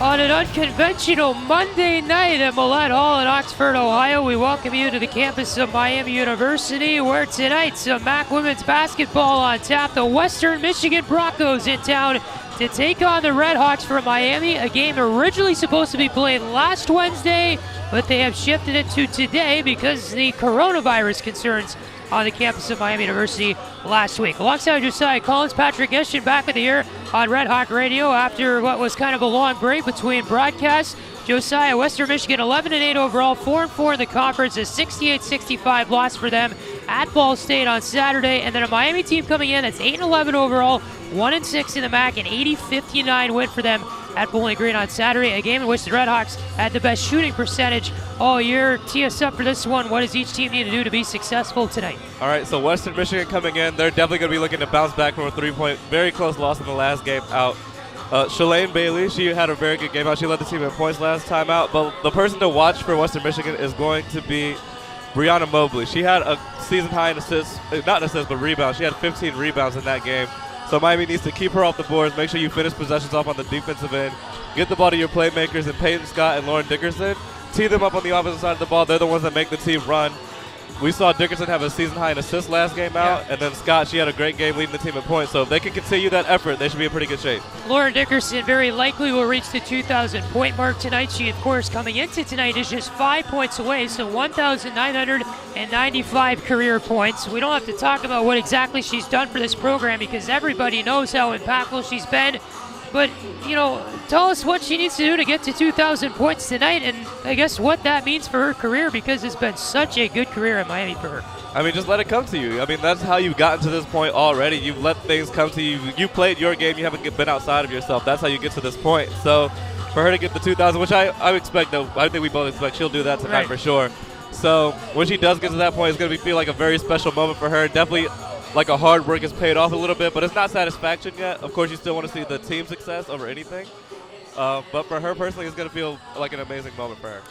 On an unconventional Monday night at Millett Hall in Oxford, Ohio, we welcome you to the campus of Miami University, where tonight some MAC women's basketball on tap. The Western Michigan Broncos in town to take on the RedHawks from Miami, a game originally supposed to be played last Wednesday, but they have shifted it to today because the coronavirus concerns on the campus of Miami University last week. Alongside Josiah Collins, Patrick Geshan back with you here on Red Hawk Radio after what was kind of a long break between broadcasts. Josiah, Western Michigan 11-8 overall, 4-4 in the conference, a 68-65 loss for them at Ball State on Saturday, and then a Miami team coming in that's 8-11 overall, 1-6 in the MAC, an 80-59 win for them at Bowling Green on Saturday, a game in which the RedHawks had the best shooting percentage all year. Tee us up for this one. What does each team need to do to be successful tonight? All right, so Western Michigan coming in, they're definitely going to be looking to bounce back from a three-point, very close loss in the last game out. Shalane Bailey, she had a very good game out. She led the team in points last time out, but the person to watch for Western Michigan is going to be Brianna Mobley. She had a season high in assists, not assists, but rebounds. She had 15 rebounds in that game. So Miami needs to keep her off the boards, make sure you finish possessions off on the defensive end, get the ball to your playmakers and Peyton Scott and Lauren Dickerson, tee them up on the offensive side of the ball. They're the ones that make the team run. We saw Dickerson have a season high in assists last game out, and then Scott, she had a great game leading the team in points. So if they can continue that effort, they should be in pretty good shape. Lauren Dickerson very likely will reach the 2,000 point mark tonight. She, of course, coming into tonight is just 5 points away, so 1,995 career points. We don't have to talk about what exactly she's done for this program because everybody knows how impactful she's been. But, you know, tell us what she needs to do to get to 2,000 points tonight, and I guess what that means for her career, because it's been such a good career in Miami for her. I mean, just let it come to you. I mean, that's how you've gotten to this point already. You've let things come to you. You played your game. You haven't been outside of yourself. That's how you get to this point. So for her to get the 2,000, which I expect, though, I think we both expect she'll do that tonight for sure. So when she does get to that point, it's going to feel like a very special moment for her. Definitely like a hard work has paid off a little bit, but it's not satisfaction yet. Of course, you still want to see the team success over anything. But for her personally, it's going to feel like an amazing moment for her.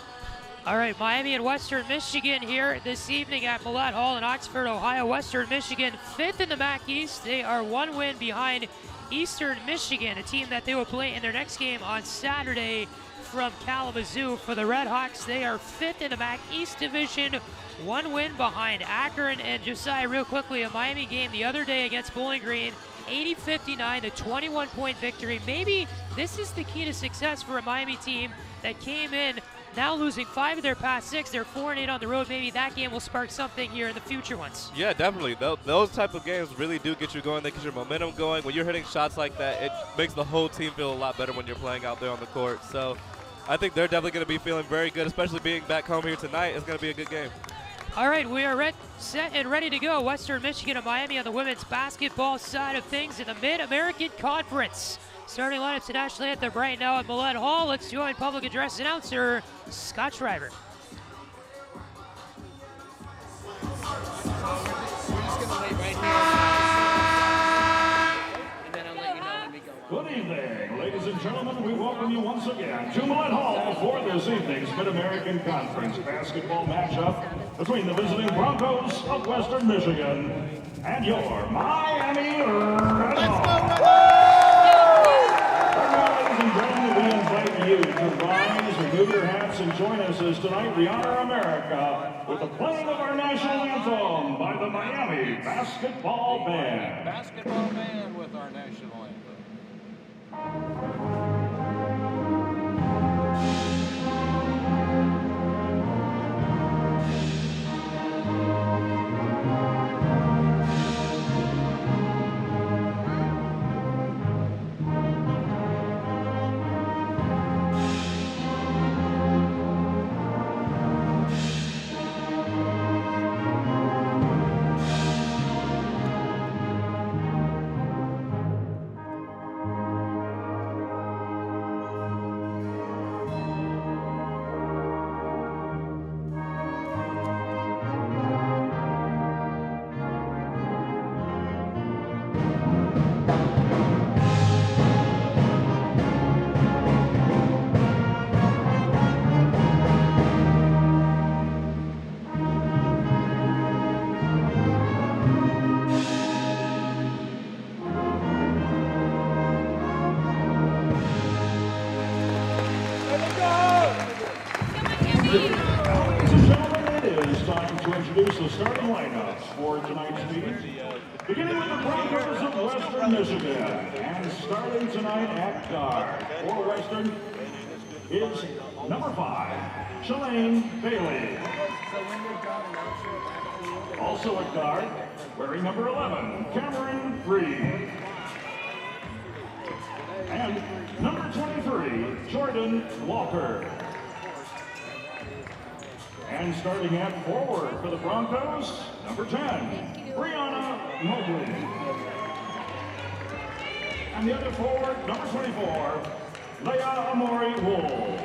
All right, Miami and Western Michigan here this evening at Millett Hall in Oxford, Ohio. Western Michigan 5th in the MAC East. They are one win behind Eastern Michigan, a team that they will play in their next game on Saturday from Kalamazoo. For the RedHawks, they are 5th in the MAC East Division, one win behind Akron. And Josiah, real quickly, a Miami game the other day against Bowling Green, 80-59, a 21-point victory. Maybe this is the key to success for a Miami team that came in now losing 5 of their past 6. They're 4-8 on the road. Maybe that game will spark something here in the future ones. Yeah, definitely. Those type of games really do get you going. They get your momentum going. When you're hitting shots like that, it makes the whole team feel a lot better when you're playing out there on the court. So I think they're definitely going to be feeling very good, especially being back home here tonight. It's going to be a good game. All right, we are set and ready to go. Western Michigan and Miami on the women's basketball side of things in the Mid-American Conference. Starting lineups to national anthem right now at Millett Hall. Let's join public address announcer Scott Schreiber. Good evening, ladies and gentlemen. We welcome you once again to Millett Hall for this evening's Mid-American Conference basketball matchup between the visiting Broncos of Western Michigan and your Miami RedHawks. Ladies and gentlemen, we invite you to rise, remove your hats, and join us as tonight we honor America with the playing of our national anthem by the Miami Basketball Band. Basketball band with our national anthem. Ladies and gentlemen, it is time to introduce the starting lineups for tonight's meeting. Beginning with the Broncos of Western Michigan, and starting tonight at guard for Western is number 5, Geshan Bailey. Also at guard, wearing number 11, Cameron Reed. And number 23, Jordan Walker. And starting at forward for the Broncos, number 10, Brianna Mobley. And the other forward, number 24, Leah Amori Wool.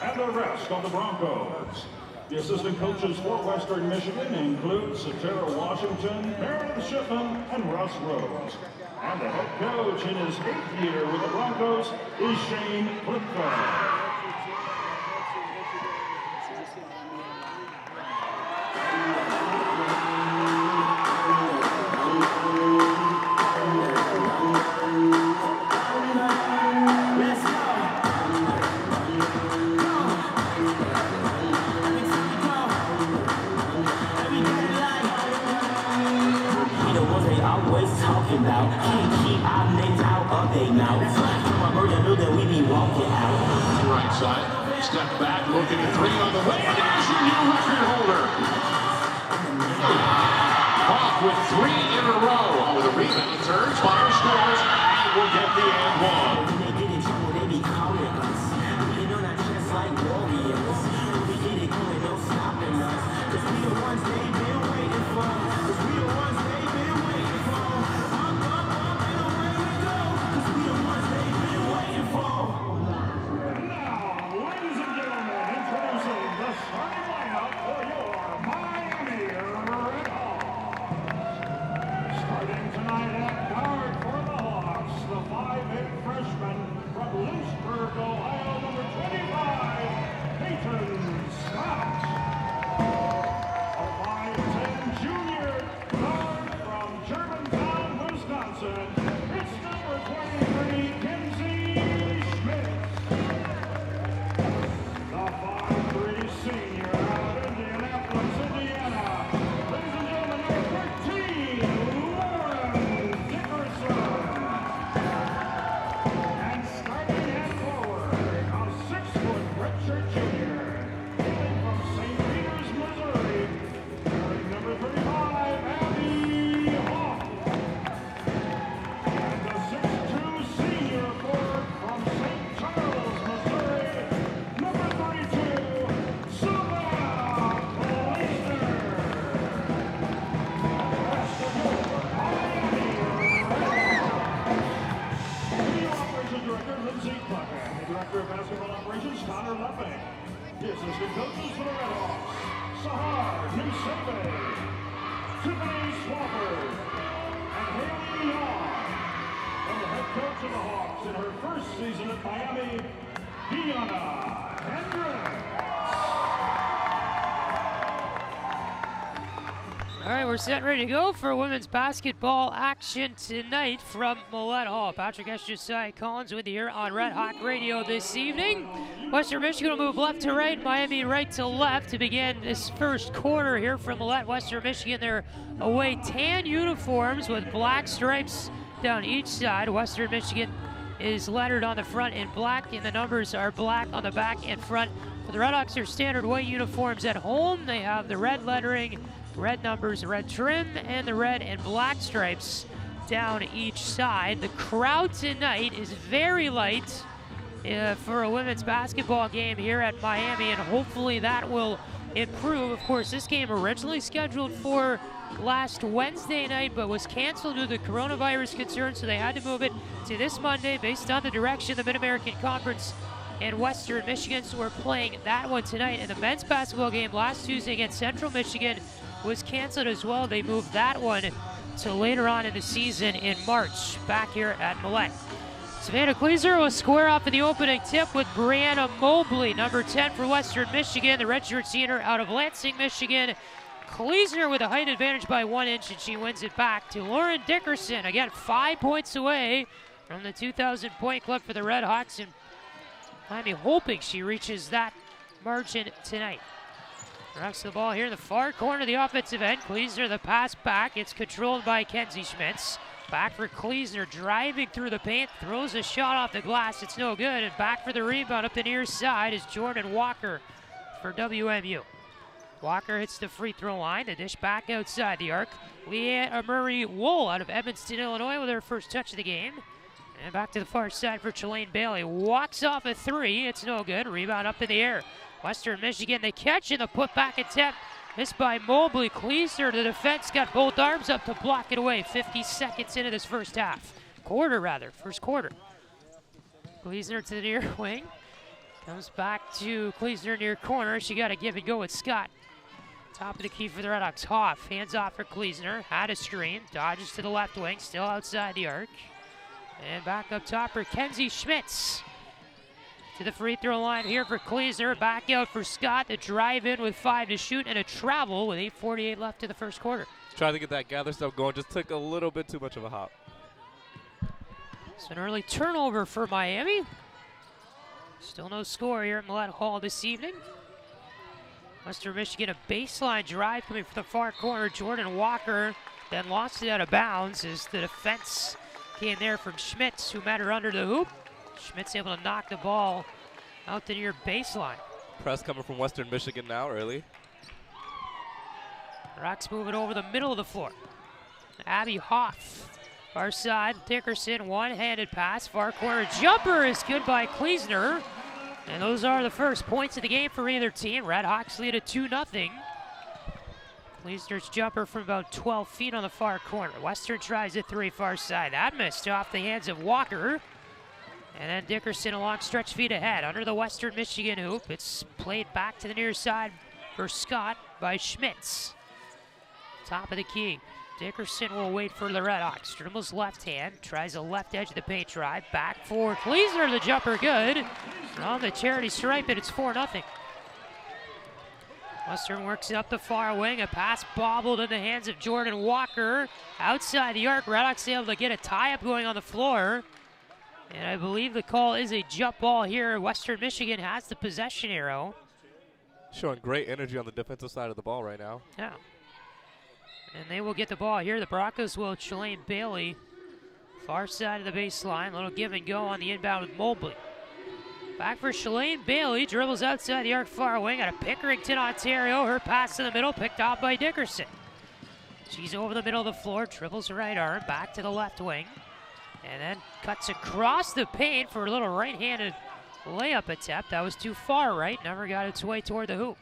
And the rest of the Broncos. The assistant coaches for Western Michigan include Satara Washington, Meredith Shipman, and Russ Rhodes. And the head coach in his 8th year with the Broncos is Shane Clipper. Right side, step back, looking at 3 on the way, and there's your new record holder. Off with 3 in a row. With a rebound, turns, fire, scores, and will get the and one. They get in trouble, they be calling us. We know not just like warriors. We get it going, no stopping us. Cause we the ones they've been waiting for. Cause we the ones they've been waiting for. Up, and away we go. Cause we the ones they've been waiting for. Ladies and gentlemen, introducing the starting lineup for your Miami RedHawks. Starting tonight at guard for the Hawks, the 5'8" freshman from Lynchburg, Ohio, number 25, Peyton Scott. A 5'10" junior guard from Germantown, Wisconsin, it's number 23, Kinsey Schmidt. The 5'3" senior out of Indianapolis, Indiana. Ladies and gentlemen, number 13, Lauren Dickerson. And starting at forward, a 6-foot redshirt junior, hailing from St. Peters, Missouri, wearing number 35, Abby Hawk. And the 6'2" senior forward from St. Charles, Missouri, number 32, Savannah Clayster. Rest of your Miami RedHawks. Video Operations Director, Lindsey Tucker. The Director of Basketball Operations, Connor Lepping. The assistant coaches for the RedHawks, Sahar Nusebe, Tiffany Swafford, and Haley Yaw. And the head coach of the Hawks in her first season at Miami, Deanna Hendricks. All right, we're set and ready to go for women's basketball action tonight from Millett Hall. Patrick S. Josiah Collins with you here on Red Hawk Radio this evening. Western Michigan will move left to right, Miami right to left to begin this first quarter here from Millett. Western Michigan, their away tan uniforms with black stripes down each side. Western Michigan is lettered on the front in black, and the numbers are black on the back and front. For the RedHawks, their standard white uniforms at home. They have the red lettering, red numbers, red trim, and the red and black stripes down each side. The crowd tonight is very light for a women's basketball game here at Miami, and hopefully that will improve. Of course, this game originally scheduled for last Wednesday night, but was canceled due to the coronavirus concerns, so they had to move it to this Monday based on the direction of the Mid-American Conference and Western Michigan. So we're playing that one tonight. And the men's basketball game last Tuesday against Central Michigan was canceled as well. They moved that one to later on in the season in March, back here at Millett. Savannah Kleeser will square off in the opening tip with Brianna Mobley, number 10 for Western Michigan, the redshirt senior out of Lansing, Michigan. Kleeser with a height advantage by 1 inch, and she wins it back to Lauren Dickerson. Again, 5 points away from the 2,000 point club for the RedHawks, and Miami hoping she reaches that margin tonight. Rocks the ball here in the far corner of the offensive end. Kleesner the pass back. It's controlled by Kenzie Schmitz. Back for Kleesner, driving through the paint, throws a shot off the glass. It's no good. And back for the rebound up the near side is Jordan Walker for WMU. Walker hits the free throw line. The dish back outside the arc. Leah Murray Wool out of Evanston, Illinois with her first touch of the game. And back to the far side for Shalane Bailey. Walks off a three. It's no good. Rebound up in the air. Western Michigan, the catch and the putback attempt. Missed by Mobley. Kleesner, the defense, got both arms up to block it away. 50 seconds into this first half. First quarter. Kleesner to the near wing. Comes back to Kleesner near corner. She got to give and go with Scott. Top of the key for the RedHawks. Hoff hands off for Kleesner. Had a stream. Dodges to the left wing. Still outside the arc. And back up top for Kenzie Schmitz. To the free throw line here for Kleesner. Back out for Scott. The drive in with 5 to shoot and a travel with 8:48 left to the first quarter. Trying to get that gather stuff going. Just took a little bit too much of a hop. It's an early turnover for Miami. Still no score here at Millett Hall this evening. Western Michigan, a baseline drive coming from the far corner. Jordan Walker then lost it out of bounds as the defense came there from Schmitz, who met her under the hoop. Schmitz able to knock the ball out the near baseline. Press coming from Western Michigan now early. Rocks moving over the middle of the floor. Abby Hoff, far side. Dickerson, one-handed pass. Far corner jumper is good by Kleesner. And those are the first points of the game for either team. RedHawks lead at 2-0. Kleesner's jumper from about 12 feet on the far corner. Western tries a three far side. That missed off the hands of Walker. And then Dickerson a long stretch feet ahead under the Western Michigan hoop. It's played back to the near side for Scott by Schmitz. Top of the key. Dickerson will wait for the RedHawks. Dribbles left hand, tries the left edge of the paint drive. Back for Kleesner, the jumper good. And on the charity stripe, and it's 4-0. Western works it up the far wing. A pass bobbled in the hands of Jordan Walker. Outside the arc, RedHawks able to get a tie-up going on the floor. And I believe the call is a jump ball here. Western Michigan has the possession arrow. Showing great energy on the defensive side of the ball right now. Yeah. And they will get the ball here. The Broncos will. Shalane Bailey, far side of the baseline. Little give and go on the inbound with Mobley. Back for Shalane Bailey. Dribbles outside the arc far wing out of Pickerington, Ontario. Her pass in the middle, picked off by Dickerson. She's over the middle of the floor. Dribbles her right arm. Back to the left wing. And then cuts across the paint for a little right-handed layup attempt. That was too far right. Never got its way toward the hoop.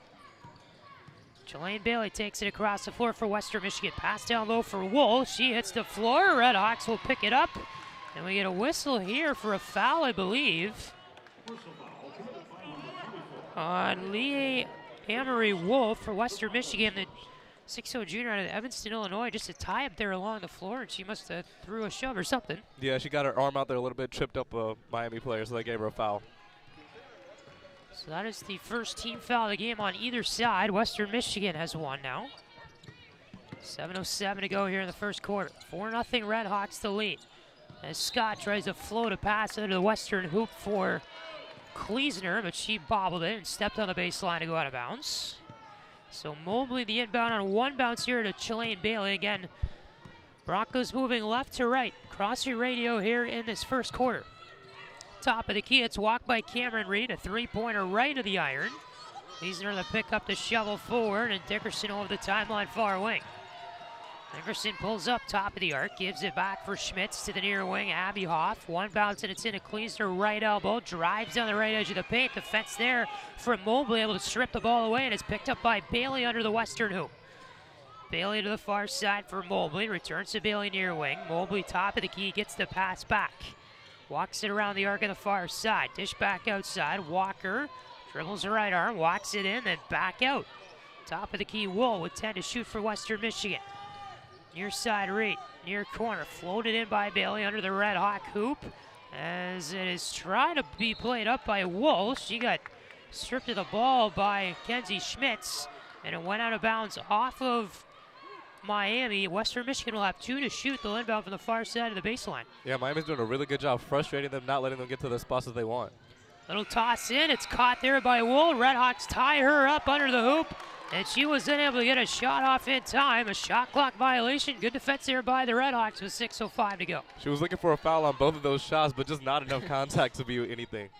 Shalane Bailey takes it across the floor for Western Michigan. Pass down low for Wool. She hits the floor. RedHawks will pick it up. And we get a whistle here for a foul, I believe, on Leah Amory Wolf for Western Michigan. The 6'0" junior out of Evanston, Illinois. Just a tie up there along the floor, and she must have threw a shove or something. Yeah, she got her arm out there a little bit, tripped up a Miami player, so they gave her a foul. So that is the first team foul of the game on either side. Western Michigan has one now. 7:07 to go here in the first quarter. 4-0 RedHawks to lead. As Scott tries to float a pass under the Western hoop for Kleesner, but she bobbled it and stepped on the baseline to go out of bounds. So Mobley the inbound on one bounce here to Shalane Bailey. Again, Broncos moving left to right. Cross your radio here in this first quarter. Top of the key, it's walked by Cameron Reed, a three-pointer right of the iron. Kleesner to pick up the shovel forward, and Dickerson over the timeline far wing. Dickerson pulls up top of the arc, gives it back for Schmitz to the near wing. Abby Hoff, one bounce and it's into Kleesner, right elbow, drives down the right edge of the paint. Defense there from Mobley, able to strip the ball away, and it's picked up by Bailey under the Western hoop. Bailey to the far side for Mobley, returns to Bailey near wing. Mobley top of the key, gets the pass back. Walks it around the arc on the far side. Dish back outside. Walker dribbles the right arm, walks it in, then back out. Top of the key, Wool with 10 to shoot for Western Michigan. Near side Reed, near corner, floated in by Bailey under the RedHawk hoop. As it is trying to be played up by Wool. She got stripped of the ball by Kenzie Schmitz, and it went out of bounds off of Miami. Western Michigan will have 2 to shoot. They'll inbound from the far side of the baseline. Yeah, Miami's doing a really good job frustrating them, not letting them get to the spots that they want. Little toss in, it's caught there by Wool. RedHawks tie her up under the hoop, and she was unable to get a shot off in time. A shot clock violation. Good defense there by the RedHawks with 6:05 to go. She was looking for a foul on both of those shots, but just not enough contact to be anything.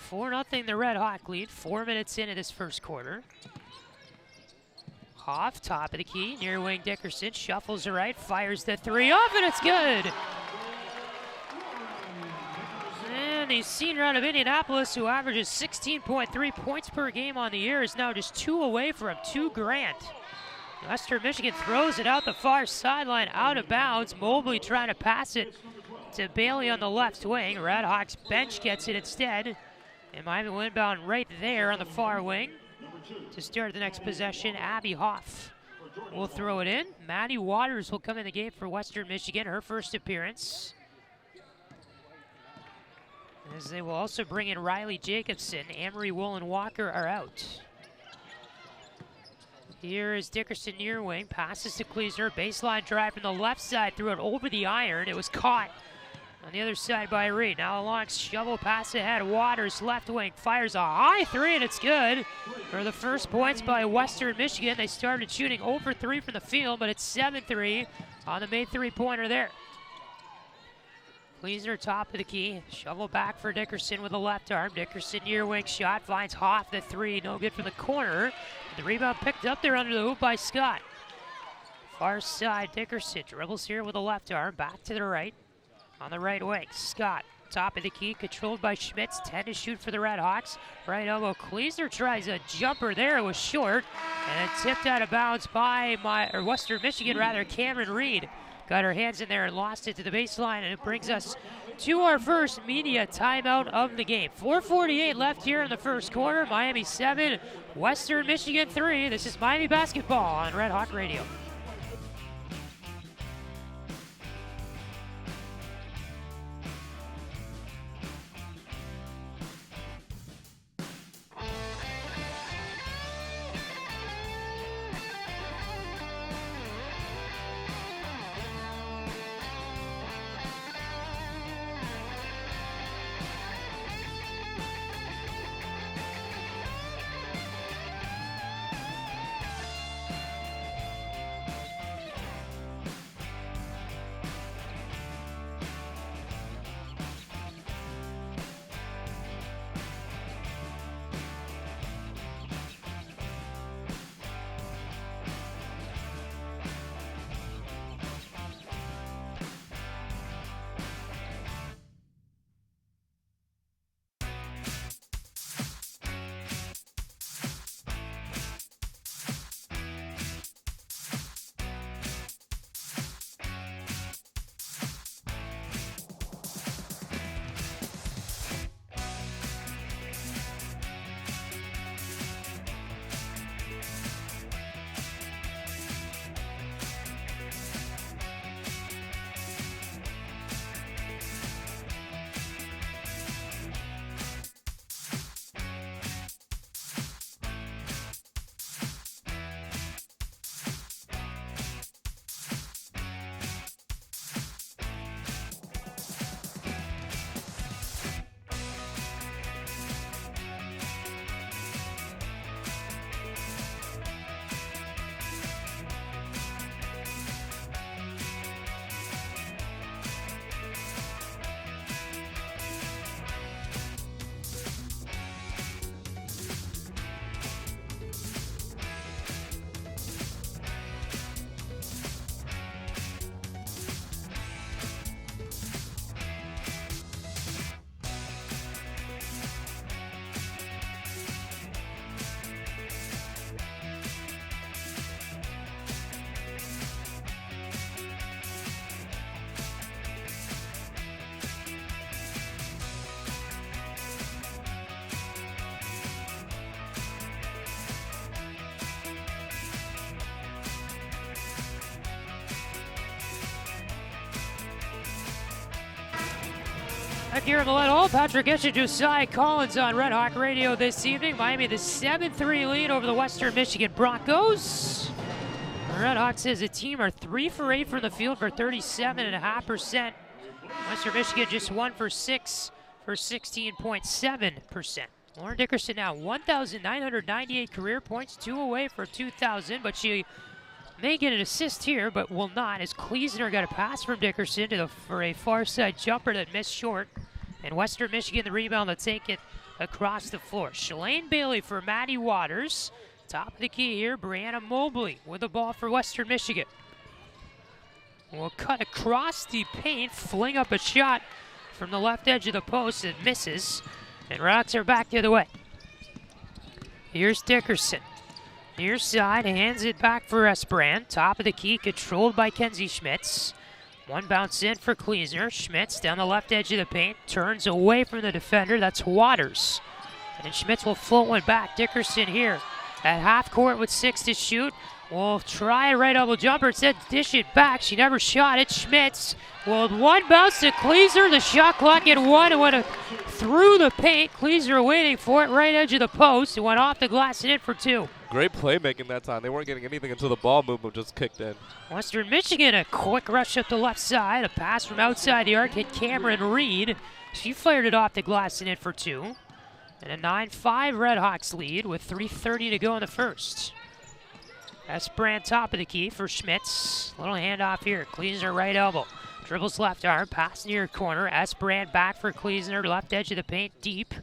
4-0 the RedHawk lead, 4 minutes into this first quarter. Hoff, top of the key, near wing Dickerson, shuffles to right, fires the three off, and it's good. And the senior out of Indianapolis, who averages 16.3 points per game on the year, is now just 2 away from 2 grand. Western Michigan throws it out the far sideline, out of bounds. Mobley trying to pass it to Bailey on the left wing. RedHawks bench gets it instead. And Miami will inbound right there on the far wing. To start the next possession, Abby Hoff will throw it in. Maddie Waters will come in the game for Western Michigan, her first appearance. As they will also bring in Riley Jacobson. Amory Woolen Walker are out. Here is Dickerson near wing, passes to Kleesner, baseline drive from the left side, threw it over the iron. It was caught on the other side by Reed. Now a long shovel pass ahead. Waters, left wing, fires a high three, and it's good. For the first points by Western Michigan. They started shooting 0 for 3 from the field, but it's 7-3 on the made three-pointer there. Kleesner, top of the key. Shovel back for Dickerson with the left arm. Dickerson near wing shot, finds Hoff the three, no good from the corner. The rebound picked up there under the hoop by Scott. Far side, Dickerson dribbles here with the left arm, back to the right. On the right wing, Scott, top of the key, controlled by Schmitz, 10 to shoot for the RedHawks. Right elbow, Kleesner tries a jumper there, it was short, and then tipped out of bounds by Western Michigan, Cameron Reed. Got her hands in there and lost it to the baseline, and it brings us to our first media timeout of the game. 4:48 left here in the first quarter. Miami 7, Western Michigan 3. This is Miami basketball on Red Hawk Radio. Back here in the lead hole, Patrick Geshan, Josiah Collins on Red Hawk Radio this evening. Miami the 7-3 lead over the Western Michigan Broncos. The Red Hawks as a team are 3 for 8 from the field for 37.5%. Western Michigan just 1 for 6 for 16.7%. Lauren Dickerson now 1,998 career points, 2 away for 2,000, but she may get an assist here, but will not, as Kleesner got a pass from Dickerson for a far side jumper that missed short. And Western Michigan, the rebound, to take it across the floor. Shalane Bailey for Maddie Waters. Top of the key here, Brianna Mobley with the ball for Western Michigan. Will cut across the paint, fling up a shot from the left edge of the post and misses. And RedHawks are back the other way. Here's Dickerson. Near side, hands it back for Esbrand. Top of the key, controlled by Kenzie Schmitz. One bounce in for Kleesner. Schmitz down the left edge of the paint, turns away from the defender. That's Waters. And Schmitz will float one back. Dickerson here at half court with 6 to shoot. Will try a right elbow jumper. Instead, dish it back. She never shot it. Schmitz will one bounce to Kleesner. The shot clock at 1. It went through the paint. Kleesner waiting for it. Right edge of the post. It went off the glass and in for 2. Great playmaking that time. They weren't getting anything until the ball movement just kicked in. Western Michigan, a quick rush up the left side. A pass from outside the arc hit Cameron Reed. She fired it off the glass and in for 2. And a 9-5 RedHawks lead with 3:30 to go in the first. Esbrand top of the key for Schmitz. Little handoff here. Kleesner right elbow. Dribbles left arm. Pass near corner. Esbrand back for Kleesner. Left edge of the paint deep.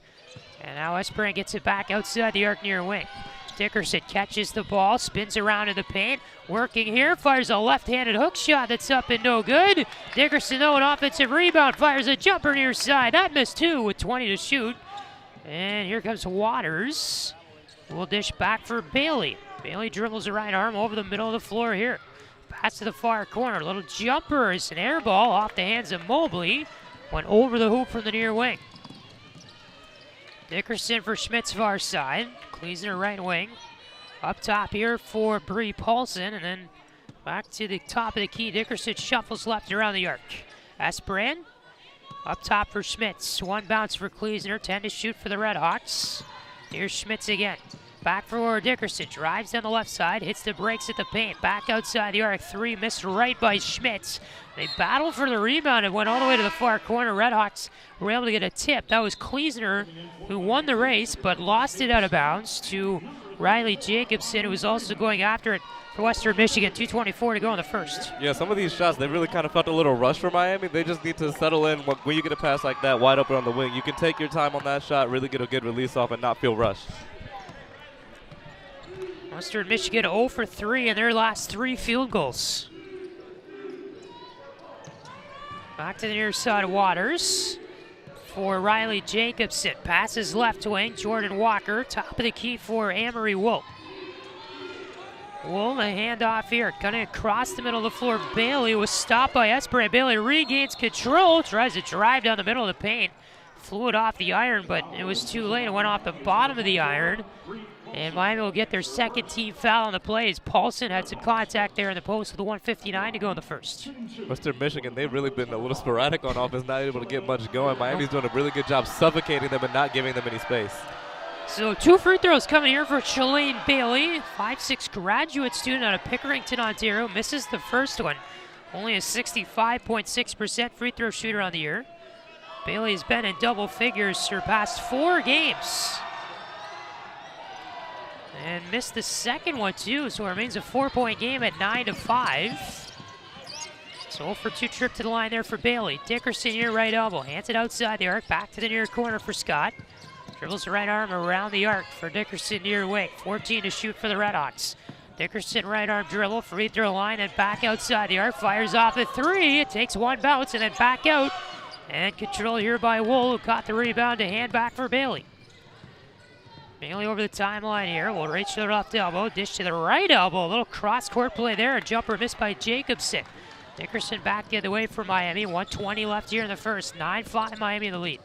And now Esbrand gets it back outside the arc near wing. Dickerson catches the ball. Spins around in the paint. Working here. Fires a left-handed hook shot that's up and no good. Dickerson though an offensive rebound. Fires a jumper near side. That missed 2 with 20 to shoot. And here comes Waters. We'll dish back for Bailey. Bailey dribbles the right arm over the middle of the floor here. Pass to the far corner. Little jumper. It's an air ball off the hands of Mobley. Went over the hoop from the near wing. Dickerson for Schmitz far side. Kleesner right wing. Up top here for Bree Paulson. And then back to the top of the key. Dickerson shuffles left around the arc. Esbrand up top for Schmitz. One bounce for Kleesner. 10 to shoot for the RedHawks. Here's Schmitz again. Back for Dickerson. Drives down the left side. Hits the brakes at the paint. Back outside the arc. 3 missed right by Schmitz. They battled for the rebound and went all the way to the far corner. RedHawks were able to get a tip. That was Kleesner who won the race but lost it out of bounds to Riley Jacobson, who was also going after it for Western Michigan. 2:24 to go in the first. Yeah, some of these shots, they really kind of felt a little rush for Miami. They just need to settle in. When you get a pass like that wide open on the wing, you can take your time on that shot, really get a good release off and not feel rushed. Western Michigan 0 for 3 in their last 3 field goals. Back to the near side, Waters for Riley Jacobson. Passes left wing, Jordan Walker. Top of the key for Amory Wool. Wool, a handoff here. Gonna cross the middle of the floor. Bailey was stopped by Esbrand. Bailey regains control, tries to drive down the middle of the paint. Flew it off the iron, but it was too late. It went off the bottom of the iron. And Miami will get their second team foul on the plays. Paulson had some contact there in the post with a 1:59 to go in the first. Western Michigan, they've really been a little sporadic on offense, not able to get much going. Miami's doing a really good job suffocating them and not giving them any space. So 2 free throws coming here for Shalane Bailey, 5'6" graduate student out of Pickerington, Ontario. Misses the first one. Only a 65.6% free throw shooter on the year. Bailey has been in double figures for past 4 games. And missed the second one too, so it remains a 4-point game at 9-5. So 0 for 2 trip to the line there for Bailey. Dickerson here, right elbow, hands it outside the arc, back to the near corner for Scott. Dribbles the right arm around the arc for Dickerson near wing. 14 to shoot for the RedHawks. Dickerson right arm dribble, free throw line, and back outside the arc. Fires off a 3. It takes one bounce and then back out. And control here by Wool, who caught the rebound to hand back for Bailey. Bailey over the timeline here. Will reach to the left elbow, dish to the right elbow. A little cross-court play there. A jumper missed by Jacobson. Dickerson back the other way for Miami. 1:20 left here in the first. 9-5 Miami in the lead.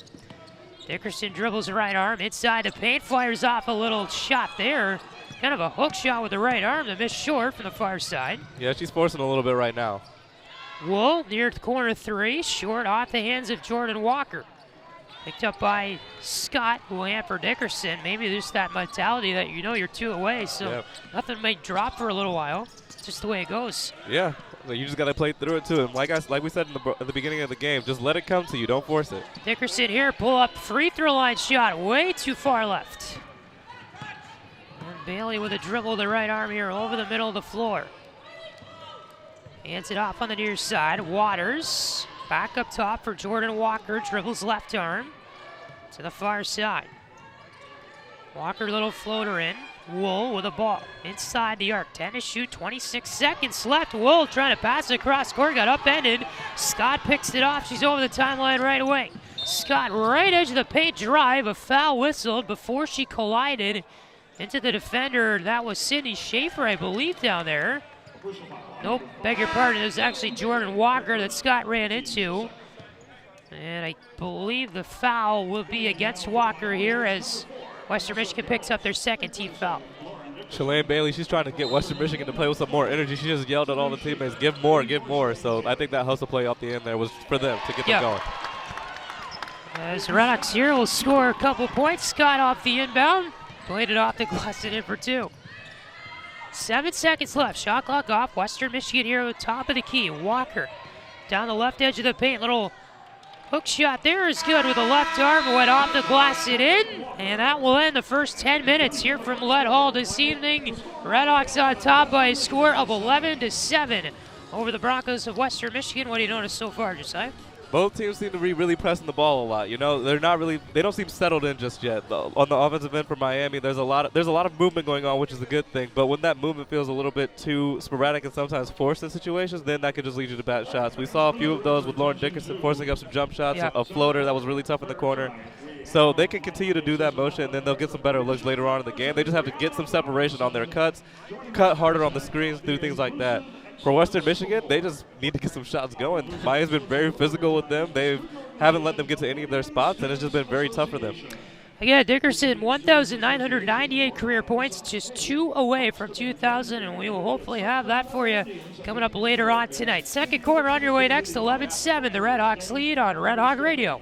Dickerson dribbles the right arm inside the paint. Fires off a little shot there. Kind of a hook shot with the right arm that missed short from the far side. Yeah, she's forcing a little bit right now. Wool near the corner 3. Short off the hands of Jordan Walker. Picked up by Scott, who will hand for Dickerson. Maybe there's that mentality that you know you're 2 away, so yep. Nothing may drop for a little while. just the way it goes. Yeah, so you just got to play through it too. And like we said at the beginning of the game, just let it come to you. Don't force it. Dickerson here, pull up free throw line shot, way too far left. And Bailey with a dribble with the right arm here over the middle of the floor. Hands it off on the near side. Waters back up top for Jordan Walker. Dribbles left arm to the far side. Walker, little floater in. Wool with a ball inside the arc. 10 to shoot, 26 seconds left. Wool trying to pass it across court, got upended. Scott picks it off. She's over the timeline right away. Scott right edge of the paint drive. A foul whistled before she collided into the defender. That was Sydney Schaefer, I believe, down there. Nope, beg your pardon. It was actually Jordan Walker that Scott ran into. And I believe the foul will be against Walker here as Western Michigan picks up their second team foul. Shalane Bailey, she's trying to get Western Michigan to play with some more energy. She just yelled at all the teammates, give more, give more. So I think that hustle play off the end there was for them to get them going. As RedHawks here will score a couple points. Scott off the inbound. Played it off the glass and in for 2. 7 seconds left. Shot clock off. Western Michigan here at the top of the key. Walker down the left edge of the paint. Little hook shot there is good with the left arm. Went off the glass and in. And that will end the first 10 minutes here from Millett Hall this evening. RedHawks on top by a score of 11-7 over the Broncos of Western Michigan. What do you notice so far, Josiah? Both teams seem to be really pressing the ball a lot. You know, they don't seem settled in just yet. On the offensive end for Miami, there's a lot of movement going on, which is a good thing. But when that movement feels a little bit too sporadic and sometimes forced in situations, then that could just lead you to bad shots. We saw a few of those with Lauren Dickerson forcing up some jump shots, a floater that was really tough in the corner. So they can continue to do that motion, and then they'll get some better looks later on in the game. They just have to get some separation on their cuts, cut harder on the screens, do things like that. For Western Michigan, they just need to get some shots going. Miami's been very physical with them. They haven't let them get to any of their spots, and it's just been very tough for them. Again, Dickerson, 1,998 career points, just 2 away from 2,000, and we will hopefully have that for you coming up later on tonight. Second quarter on your way next, 11-7. The RedHawks lead on Red Hawk Radio.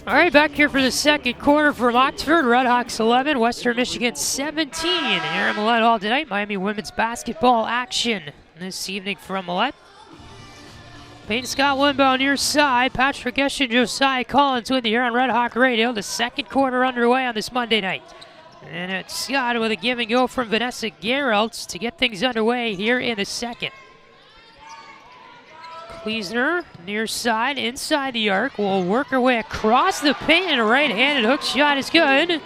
All right, back here for the second quarter from Oxford. RedHawks 11, Western Michigan 17. Here in Millett Hall tonight, Miami women's basketball action this evening from Millett. Peyton Scott Winbow near side. Patrick Geshan, Josiah Collins with you here on Red Hawk Radio. The second quarter underway on this Monday night. And it's Scott with a give and go from Vanessa Geralt to get things underway here in the second. Kleesner near side, inside the arc, will work her way across the paint, and a right-handed hook shot is good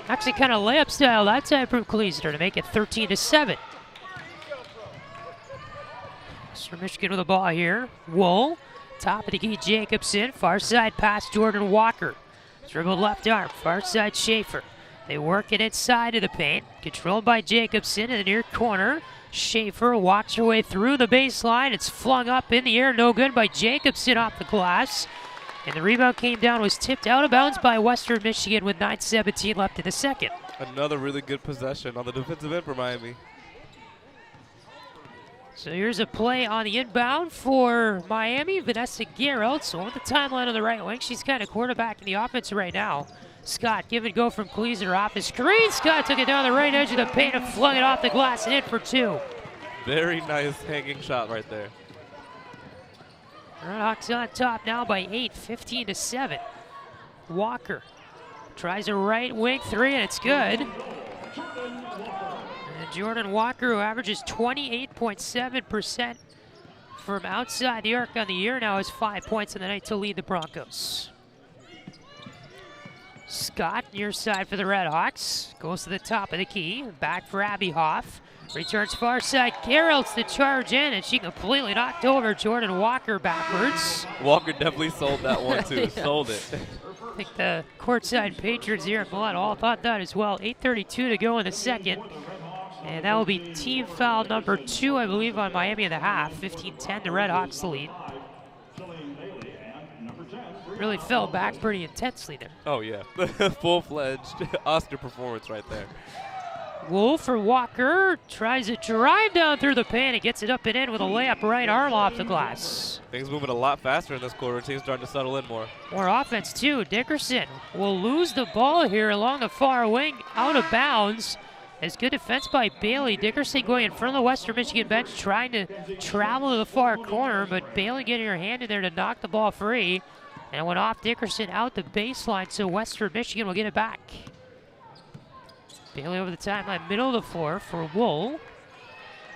Actually kind of layup style that time from Kleesner to make it 13-7. So Michigan with the ball here. Wool, top of the key Jacobson, far side pass Jordan Walker. Dribbled left arm, far side Schaefer. They work it inside of the paint, controlled by Jacobson in the near corner. Schaefer walks her way through the baseline. It's flung up in the air, no good by Jacobson off the glass. And the rebound came down, was tipped out of bounds by Western Michigan with 9:17 left in the second. Another really good possession on the defensive end for Miami. So here's a play on the inbound for Miami. Vanessa Geralt on the timeline on the right wing. She's kind of quarterbacking the offense right now. Scott, give and go from Kleesner off the screen. Scott took it down the right edge of the paint and flung it off the glass and in for two. Very nice hanging shot right there. RedHawks on top now by 8, 15-7. Walker tries a right wing three and it's good. And Jordan Walker, who averages 28.7% from outside the arc on the year, now has 5 points in the night to lead the Broncos. Scott near side for the RedHawks. Goes to the top of the key. Back for Abby Hoff. Returns far side. Geralt's to charge in, and she completely knocked over Jordan Walker backwards. Walker definitely sold that one too. Yeah. Sold it. I think the courtside patrons here at Millett all thought that as well. 8:32 to go in the second. And that will be team foul number 2, I believe, on Miami in the half. 15-10 the RedHawks lead. Really fell back pretty intensely there. Oh yeah, full-fledged Oscar performance right there. Wolf for Walker, tries a drive down through the paint and gets it up and in with a layup right arm off the glass. Things moving a lot faster in this quarter. Team's starting to settle in more. More offense too. Dickerson will lose the ball here along the far wing, out of bounds. As good defense by Bailey. Dickerson going in front of the Western Michigan bench, trying to travel to the far corner, but Bailey getting her hand in there to knock the ball free. And it went off Dickerson out the baseline, so Western Michigan will get it back. Bailey over the timeline, middle of the floor for Wool.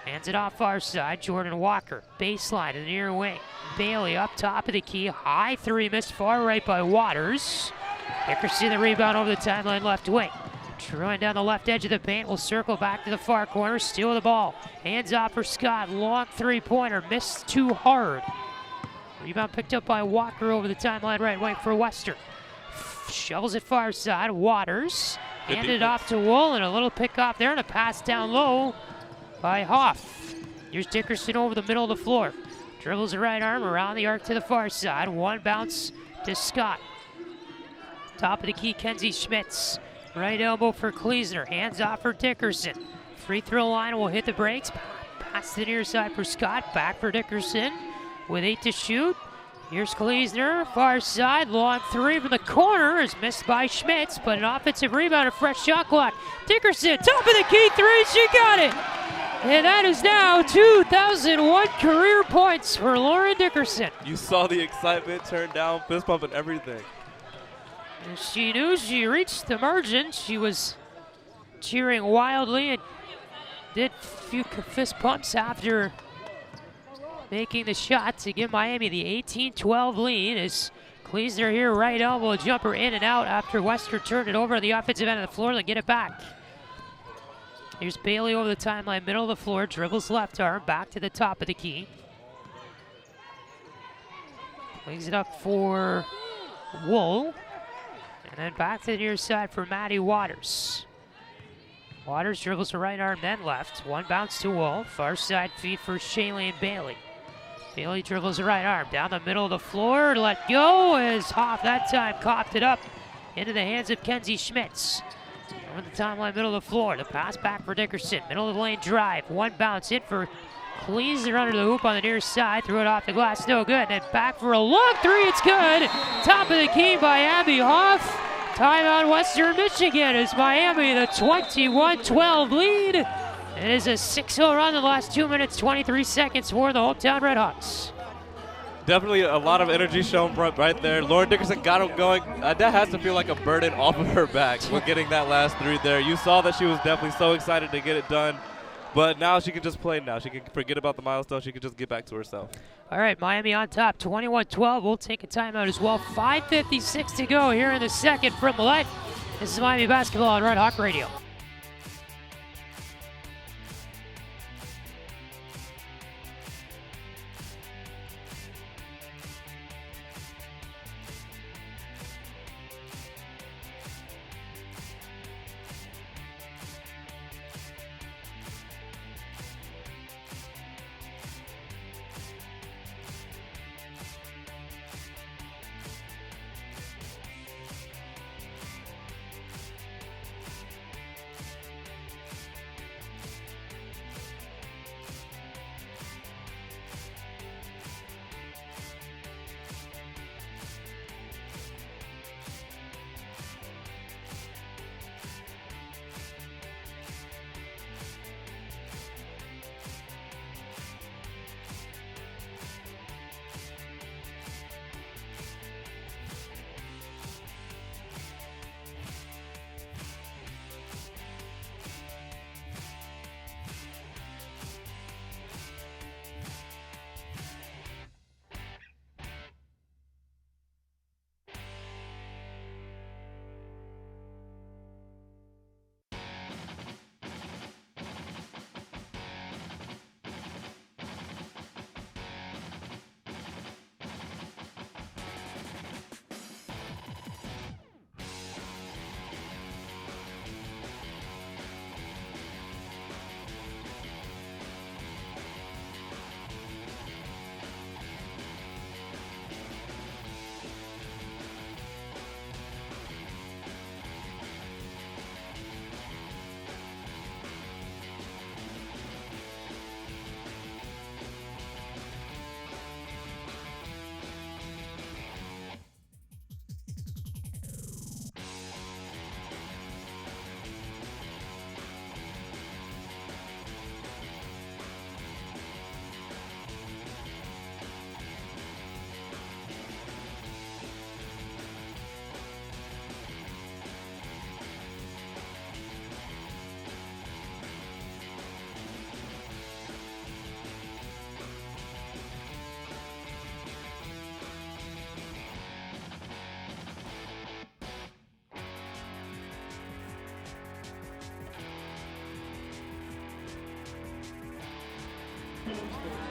Hands it off far side, Jordan Walker. Baseline to the near wing. Bailey up top of the key, high three, missed far right by Waters. Dickerson the rebound over the timeline left wing. Throwing down the left edge of the paint, will circle back to the far corner, steal the ball. Hands off for Scott, long three-pointer, missed too hard. Rebound picked up by Walker over the timeline right wing for Western. Shovels it far side, Waters. Handed off to Wool and a little pick off there and a pass down low by Hoff. Here's Dickerson over the middle of the floor. Dribbles the right arm around the arc to the far side. One bounce to Scott. Top of the key, Kenzie Schmitz. Right elbow for Kleesner. Hands off for Dickerson. Free throw line will hit the brakes. Pass to the near side for Scott. Back for Dickerson. With 8 to shoot. Here's Kleesner, far side, long three from the corner is missed by Schmitz, but an offensive rebound, a fresh shot clock. Dickerson, top of the key three, she got it! And that is now 2001 career points for Lauren Dickerson. You saw the excitement, turn down, fist pump and everything. And she knew she reached the margin. She was cheering wildly and did a few fist pumps after making the shot to give Miami the 18-12 lead as Kleesner here, right elbow jumper in and out after Western turned it over on the offensive end of the floor to get it back. Here's Bailey over the timeline, middle of the floor, dribbles left arm, back to the top of the key. Brings it up for Wool, and then back to the near side for Maddie Waters. Waters dribbles the right arm, then left. One bounce to Wool, far side feed for Shailene Bailey. Bailey dribbles the right arm down the middle of the floor, let go as Hoff that time coughed it up into the hands of Kenzie Schmitz. Over the timeline, middle of the floor, the pass back for Dickerson, middle of the lane drive, one bounce in for Kleesner under the hoop on the near side, threw it off the glass, no good, and back for a long three, it's good. Top of the key by Abby Hoff. Timeout Western Michigan as Miami the 21-12 lead. It is a 6-0 run in the last 2 minutes, 23 seconds for the hometown RedHawks. Definitely a lot of energy shown right there. Lauren Dickerson got him going. That has to feel like a burden off of her back with getting that last three there. You saw that she was definitely so excited to get it done. But now she can just play now. She can forget about the milestone. She can just get back to herself. All right, Miami on top, 21-12. We'll take a timeout as well. 5:56 to go here in the second from Millett. This is Miami Basketball on Red Hawk Radio.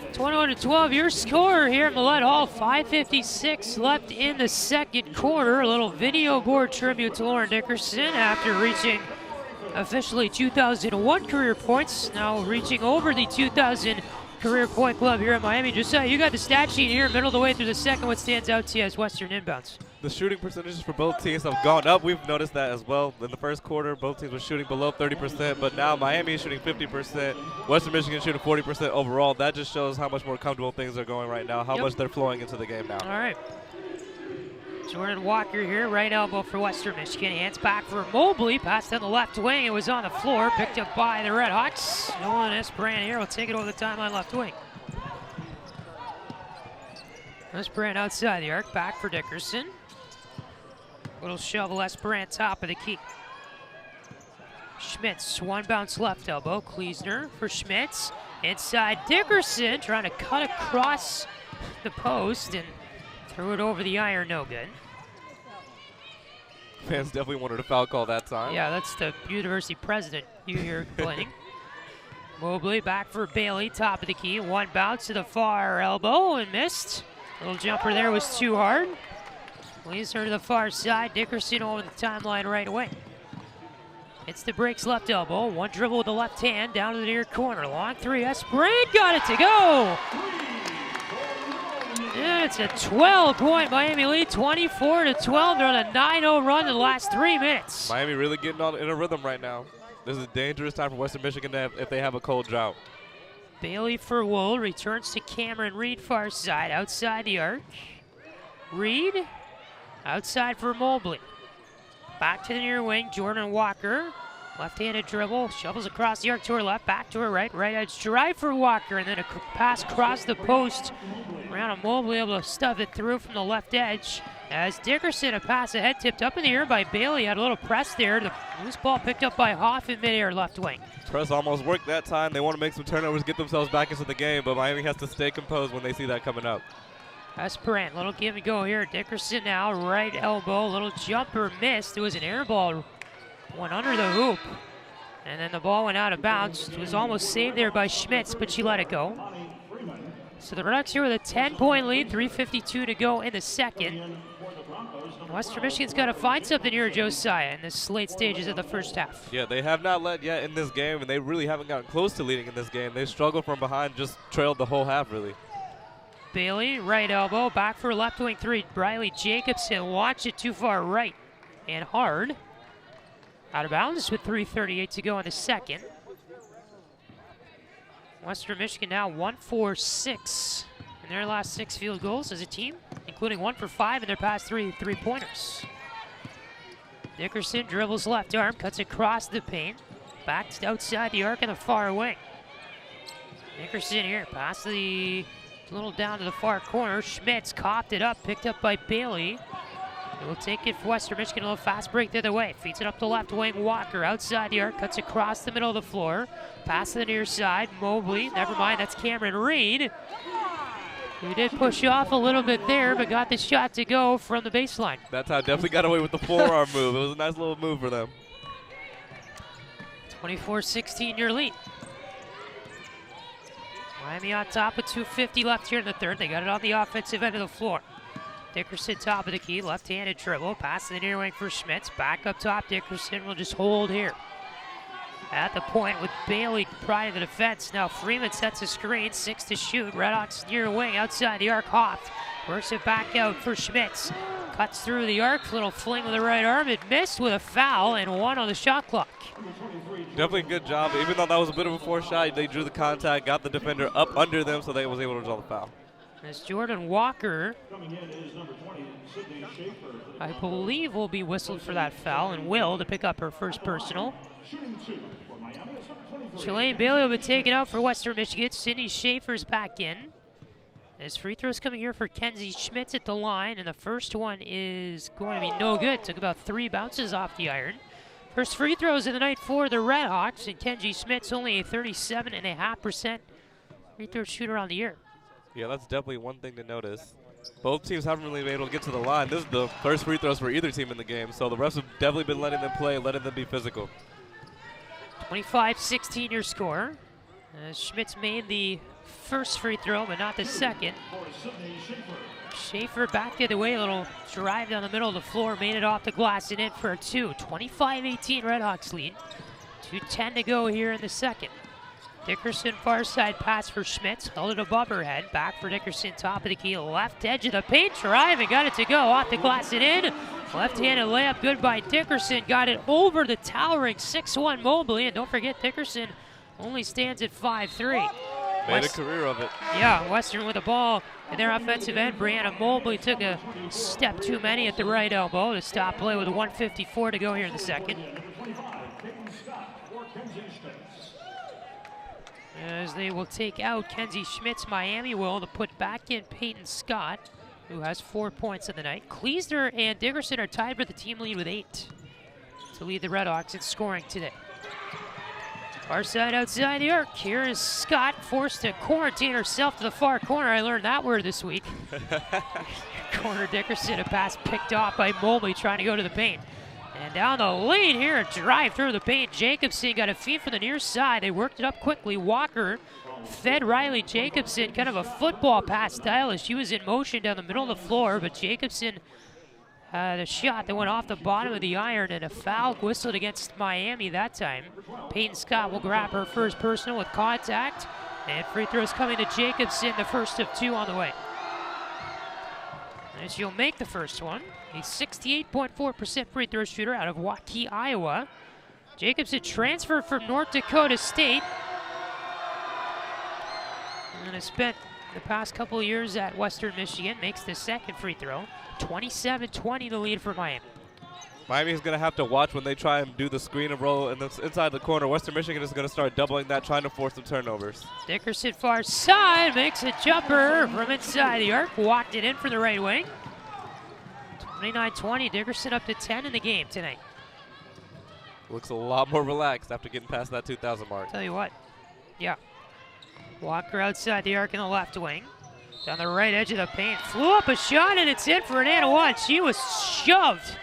It's 21-12, your score here at Millett Hall. 5:56 left in the second quarter. A little video board tribute to Lauren Dickerson after reaching officially 2001 career points. Now reaching over the 2000 career point club here in Miami. Josiah, you got the stat sheet here, middle of the way through the second. What stands out to you as Western inbounds? The shooting percentages for both teams have gone up. We've noticed that as well. In the first quarter, both teams were shooting below 30%, but now Miami is shooting 50%. Western Michigan shooting 40% overall. That just shows how much more comfortable things are going right now, how much they're flowing into the game now. All right. Jordan Walker here, right elbow for Western Michigan. Hands back for Mobley. Passed down the left wing. It was on the floor. Picked up by the RedHawks. Nolan Esperant here will take it over the timeline left wing. Esperant outside the arc. Back for Dickerson. Little shovel, Esperant top of the key. Schmitz, one bounce left elbow. Kleesner for Schmitz. Inside Dickerson, trying to cut across the post and threw it over the iron, no good. Fans definitely wanted a foul call that time. Yeah, that's the university president you hear complaining. Mobley back for Bailey, top of the key. One bounce to the far elbow and missed. Little jumper there was too hard. Leads her to the far side. Dickerson over the timeline right away. It's the breaks left elbow. One dribble with the left hand down to the near corner. Long three. Esperant got it to go. And it's a 12-point Miami lead, 24-12. They're on a 9-0 run in the last 3 minutes. Miami really getting on in a rhythm right now. This is a dangerous time for Western Michigan if they have a cold drought. Bailey for Wool. Returns to Cameron Reed far side. Outside the arc. Reed. Outside for Mobley. Back to the near wing, Jordan Walker. Left-handed dribble, shovels across the arc to her left, back to her right. Right edge drive for Walker, and then a pass across the post. Around Mobley able to stuff it through from the left edge. As Dickerson, a pass ahead, tipped up in the air by Bailey. Had a little press there. The loose ball picked up by Hoff in midair, left wing. Press almost worked that time. They want to make some turnovers, get themselves back into the game, but Miami has to stay composed when they see that coming up. Esperant, little give and go here. Dickerson now, right elbow, little jumper missed. It was an air ball Went under the hoop. And then the ball went out of bounds. It was almost saved there by Schmitz, but she let it go. So the RedHawks here with a 10-point lead, 3:52 to go in the second. Western Michigan's got to find something here, Josiah, in this late stages of the first half. Yeah, they have not led yet in this game, and they really haven't gotten close to leading in this game. They struggled from behind, just trailed the whole half, really. Bailey, right elbow, back for left wing three. Riley Jacobson, watch it too far right and hard. Out of bounds with 3:38 to go in the second. Western Michigan now 1 for 6 in their last 6 field goals as a team, including 1 for 5 in their past 3 three-pointers. Dickerson dribbles left arm, cuts across the paint, back outside the arc in the far wing. Dickerson here, pass the little down to the far corner. Schmitz copped it up, picked up by Bailey. They will take it for Western Michigan, a little fast break the other way. Feeds it up the left wing, Walker outside the arc, cuts across the middle of the floor. Pass to the near side, Mobley, never mind, that's Cameron Reed. He did push off a little bit there, but got the shot to go from the baseline. That's how definitely got away with the forearm move. It was a nice little move for them. 24-16 your lead. Miami on top with 2:50 left here in the third. They got it on the offensive end of the floor. Dickerson top of the key, left-handed dribble, pass to the near wing for Schmitz. Back up top, Dickerson will just hold here. At the point with Bailey providing the defense. Now Freeman sets a screen, 6 to shoot. RedHawks near wing, outside the arc, Hoff. Works it back out for Schmitz. Cuts through the arc, little fling with the right arm. It missed with a foul and 1 on the shot clock. Definitely a good job. Even though that was a bit of a forced shot, they drew the contact, got the defender up under them, so they was able to draw the foul. As Jordan Walker, I believe, will be whistled for that foul, and will to pick up her first personal. Shalane Bailey will be taken out for Western Michigan. Sydney Schaefer's back in. As free throws coming here for Kenzie Schmitz at the line, and the first one is going to be no good. Took about 3 bounces off the iron. First free throws of the night for the RedHawks, and Kenzie Schmitz only a 37.5% free throw shooter on the year. Yeah, that's definitely one thing to notice. Both teams haven't really been able to get to the line. This is the first free throws for either team in the game, so the refs have definitely been letting them play, letting them be physical. 25-16 your score. Schmitz made the first free throw, but not the second. Schaefer back the other way, a little drive down the middle of the floor, made it off the glass and in for a 2. 25-18 RedHawks lead. 2:10 to go here in the second. Dickerson far side pass for Schmitz, held it above her head. Back for Dickerson, top of the key, left edge of the paint, drive and got it to go. Off the glass and in. Left-handed layup, good by Dickerson. Got it over the towering 6'1" Mobley, and don't forget Dickerson only stands at 5'3". Made a career of it. Yeah, Western with the ball in their offensive end. Brianna Mobley took a step too many at the right elbow to stop play with 1:54 to go here in the second. As they will take out Kenzie Schmitz, Miami will to put back in Peyton Scott, who has 4 points of the night. Kleesner and Dickerson are tied for the team lead with 8 to lead the RedHawks in scoring today. Far side outside the arc. Here is Scott, forced to quarantine herself to the far corner. I learned that word this week. Corner Dickerson, a pass picked off by Mobley trying to go to the paint. And down the lane here, a drive through the paint. Jacobson got a feed from the near side. They worked it up quickly. Walker fed Riley Jacobson, kind of a football pass style as she was in motion down the middle of the floor, but Jacobson had a shot that went off the bottom of the iron, and a foul whistled against Miami that time. Peyton Scott will grab her first personal with contact, and free throws coming to Jacobson, the first of 2 on the way. And she'll make the first one. A 68.4% free throw shooter out of Waukee, Iowa. Jacobson transferred from North Dakota State and has spent the past couple of years at Western Michigan. Makes the second free throw. 27-20 the lead for Miami. Miami's going to have to watch when they try and do the screen and roll inside the corner. Western Michigan is going to start doubling that, trying to force some turnovers. Dickerson far side makes a jumper from inside the arc. Walked it in for the right wing. 29-20, Dickerson up to 10 in the game tonight. Looks a lot more relaxed after getting past that 2,000 mark. Tell you what, yeah. Walker outside the arc in the left wing. Down the right edge of the paint, flew up a shot and it's in for an and one. She was shoved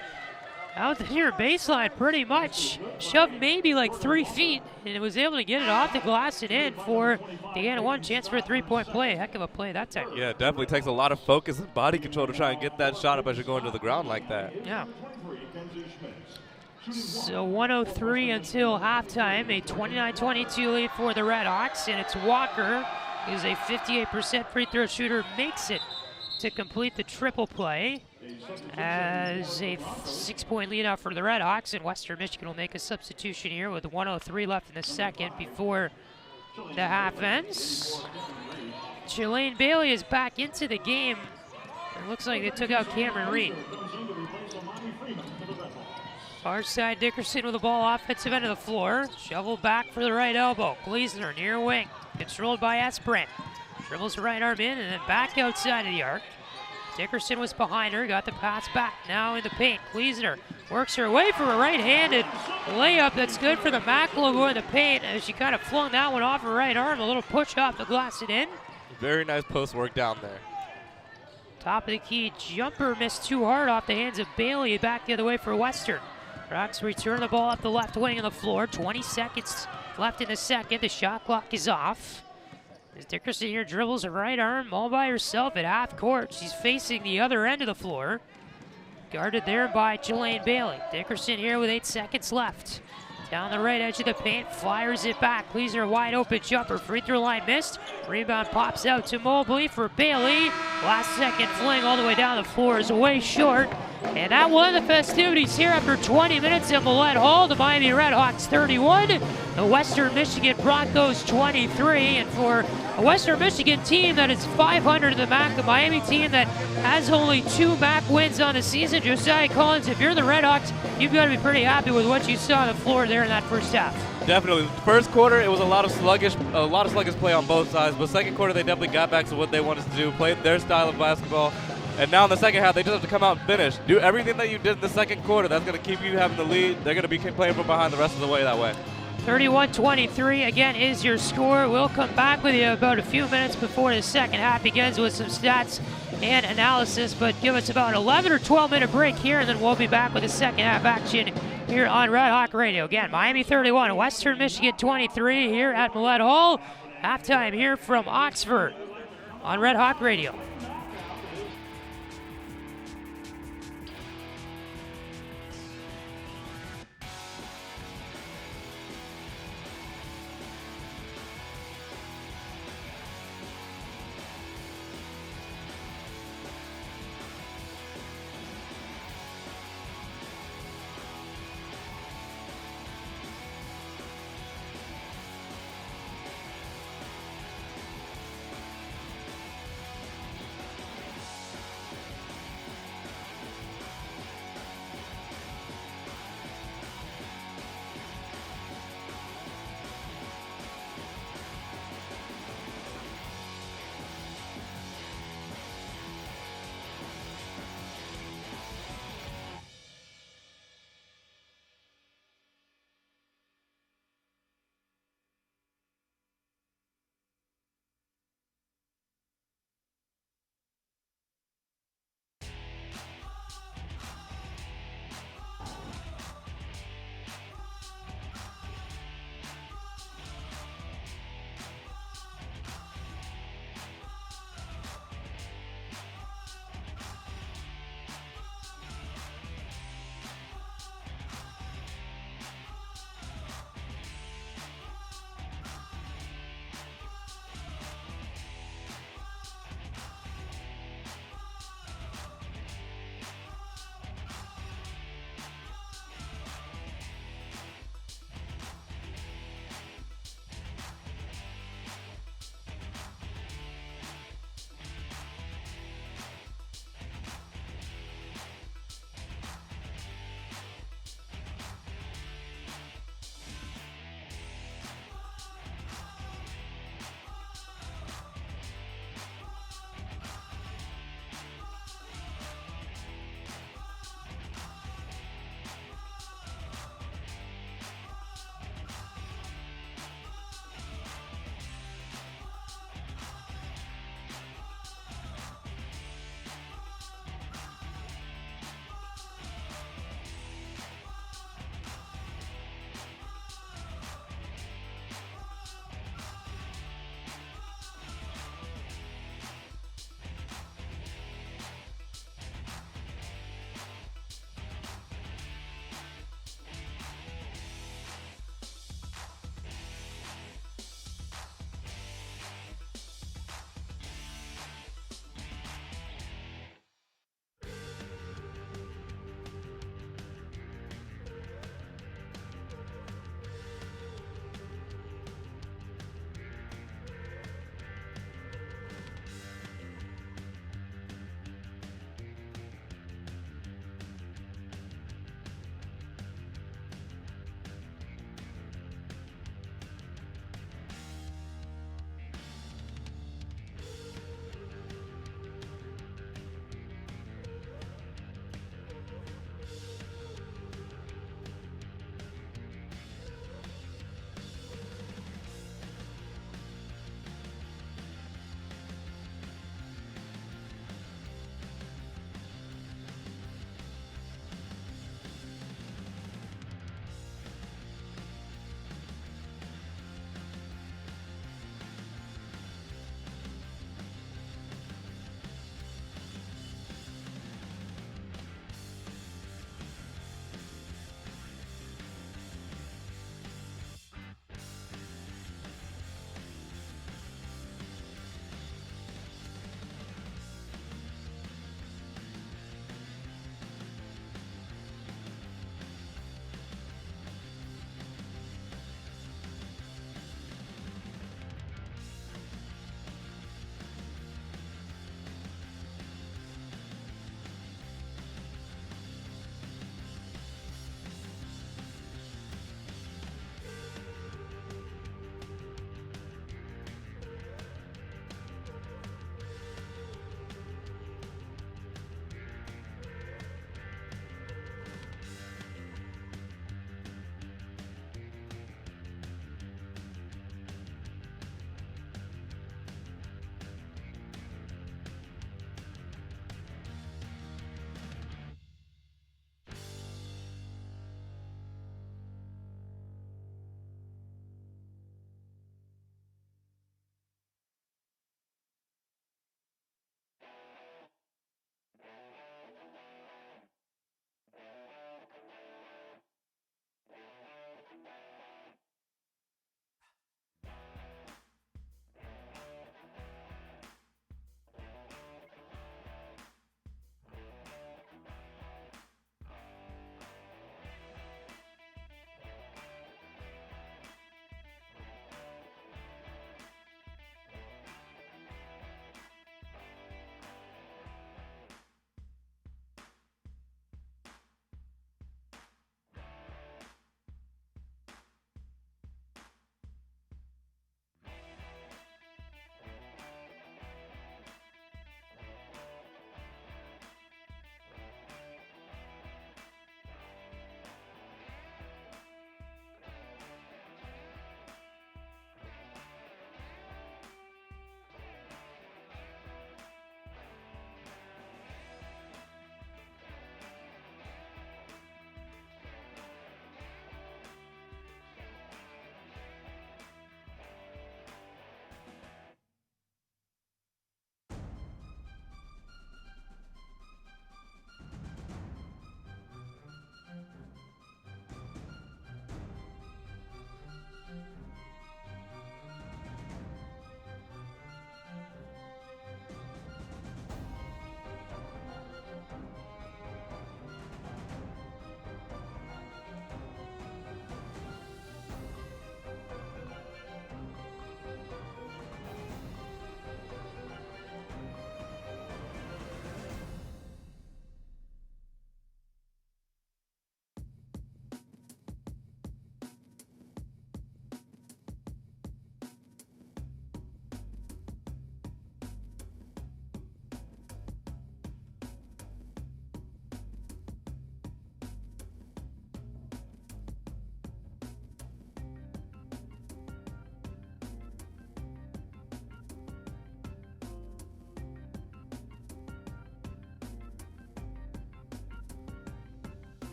out the near baseline pretty much. Shoved maybe like 3 feet and it was able to get it off the glass and in for the and one chance for a 3-point play. Heck of a play that time. Yeah, it definitely takes a lot of focus and body control to try and get that shot up as you're going to the ground like that. Yeah. So 103 until halftime, a 29-22 lead for the RedHawks, and it's Walker, who's a 58% free throw shooter, makes it to complete the triple play as a 6-point lead out for the RedHawks, and Western Michigan will make a substitution here with 103 left in the second before the half ends. Shalane Bailey is back into the game. It looks like they took out Cameron Reed. Far side, Dickerson with the ball, offensive end of the floor. Shovel back for the right elbow. Gleasner near wing, controlled by Esprint. Dribbles the right arm in and then back outside of the arc. Dickerson was behind her, got the pass back, now in the paint. Gleasner works her way for a right-handed layup that's good for the Mac logo in the paint as she kind of flung that one off her right arm. A little push off the glass and in. Very nice post work down there. Top of the key jumper missed too hard off the hands of Bailey. Back the other way for Western. Rocks return the ball up the left wing of the floor. 20 seconds left in the second. The shot clock is off. As Dickerson here dribbles her right arm all by herself at half court. She's facing the other end of the floor. Guarded there by Jelaine Bailey. Dickerson here with 8 seconds left. Down the right edge of the paint, fires it back. Gleasner wide open jumper, free throw line missed. Rebound pops out to Mobley for Bailey. Last second fling all the way down the floor is way short. And that won the festivities here after 20 minutes at Millett Hall. The Miami RedHawks 31, the Western Michigan Broncos 23. And for a Western Michigan team that is 500 in the MAC, a Miami team that has only 2 MAC wins on the season, Josiah Collins, if you're the RedHawks, you've got to be pretty happy with what you saw on the floor there in that first half. Definitely. First quarter, it was a lot of sluggish play on both sides, but second quarter they definitely got back to what they wanted to do, played their style of basketball. And now in the second half, they just have to come out and finish. Do everything that you did in the second quarter. That's going to keep you having the lead. They're going to be playing from behind the rest of the way that way. 31-23 again is your score. We'll come back with you about a few minutes before the second half begins with some stats and analysis, but give us about 11 or 12 minute break here, and then we'll be back with the second half action here on Red Hawk Radio. Again, Miami 31, Western Michigan 23 here at Millett Hall. Halftime here from Oxford on Red Hawk Radio.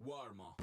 Warma.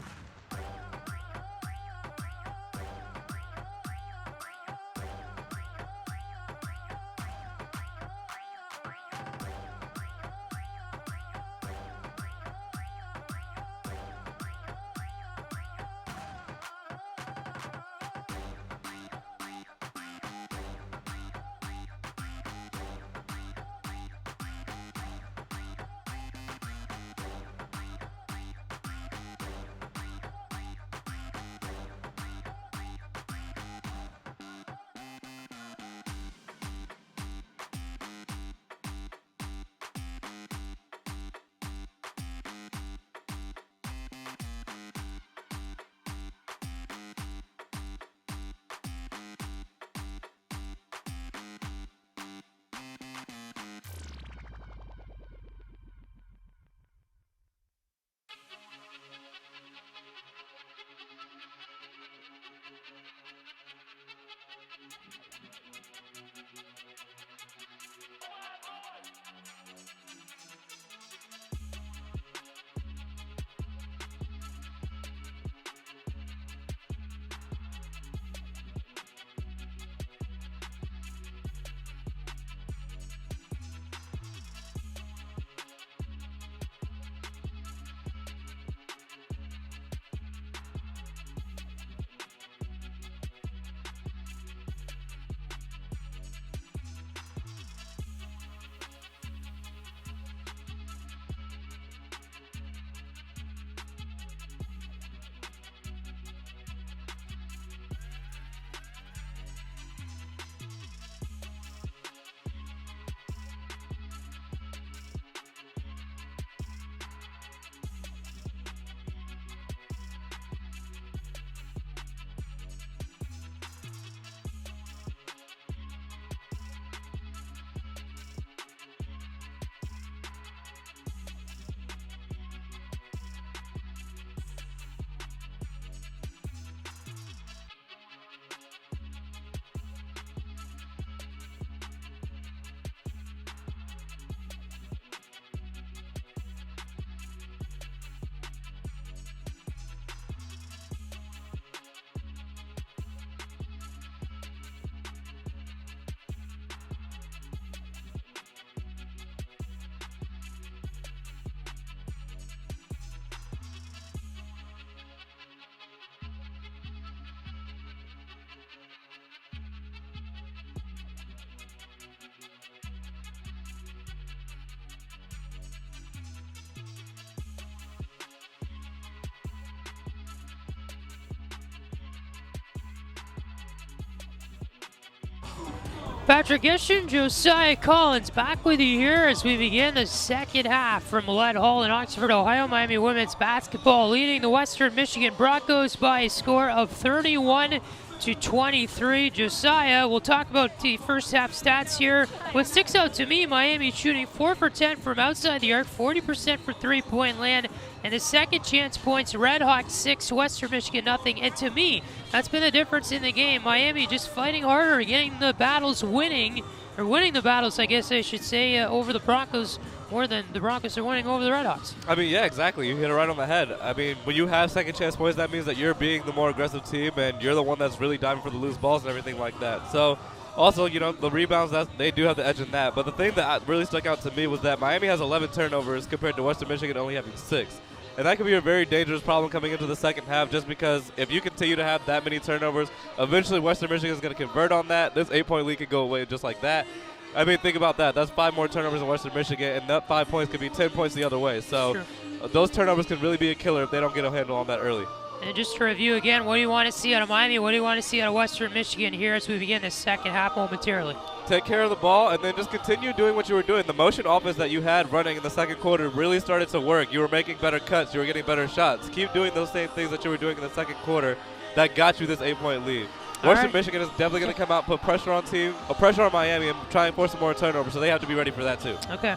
Patrick Geshan, Josiah Collins back with you here as we begin the second half from Millett Hall in Oxford, Ohio. Miami women's basketball leading the Western Michigan Broncos by a score of 31-23. Josiah, we'll talk about the first half stats here. What sticks out to me, Miami shooting 4 for 10 from outside the arc, 40% for three-point land, and the second chance points, RedHawks 6, Western Michigan nothing. And to me, that's been the difference in the game. Miami just fighting harder, getting the battles, winning are winning the battles, I guess I should say, over the Broncos more than the Broncos are winning over the RedHawks. I mean, yeah, exactly. You hit it right on the head. I mean, when you have second chance points, that means that you're being the more aggressive team and you're the one that's really diving for the loose balls and everything like that. So, also, you know, the rebounds, they do have the edge in that. But the thing that really stuck out to me was that Miami has 11 turnovers compared to Western Michigan only having 6. And that could be a very dangerous problem coming into the second half, just because if you continue to have that many turnovers, eventually Western Michigan is going to convert on that. This 8-point lead could go away just like that. I mean, think about that. That's 5 more turnovers in Western Michigan, and that 5 points could be 10 points the other way. So those turnovers can really be a killer if they don't get a handle on that early. And just to review again, what do you want to see out of Miami? What do you want to see out of Western Michigan here as we begin the second half momentarily? Take care of the ball and then just continue doing what you were doing. The motion offense that you had running in the second quarter really started to work. You were making better cuts. You were getting better shots. Keep doing those same things that you were doing in the second quarter that got you this 8-point lead. Western Michigan is definitely going to come out and put pressure on Miami and try and force some more turnovers, so they have to be ready for that too. Okay.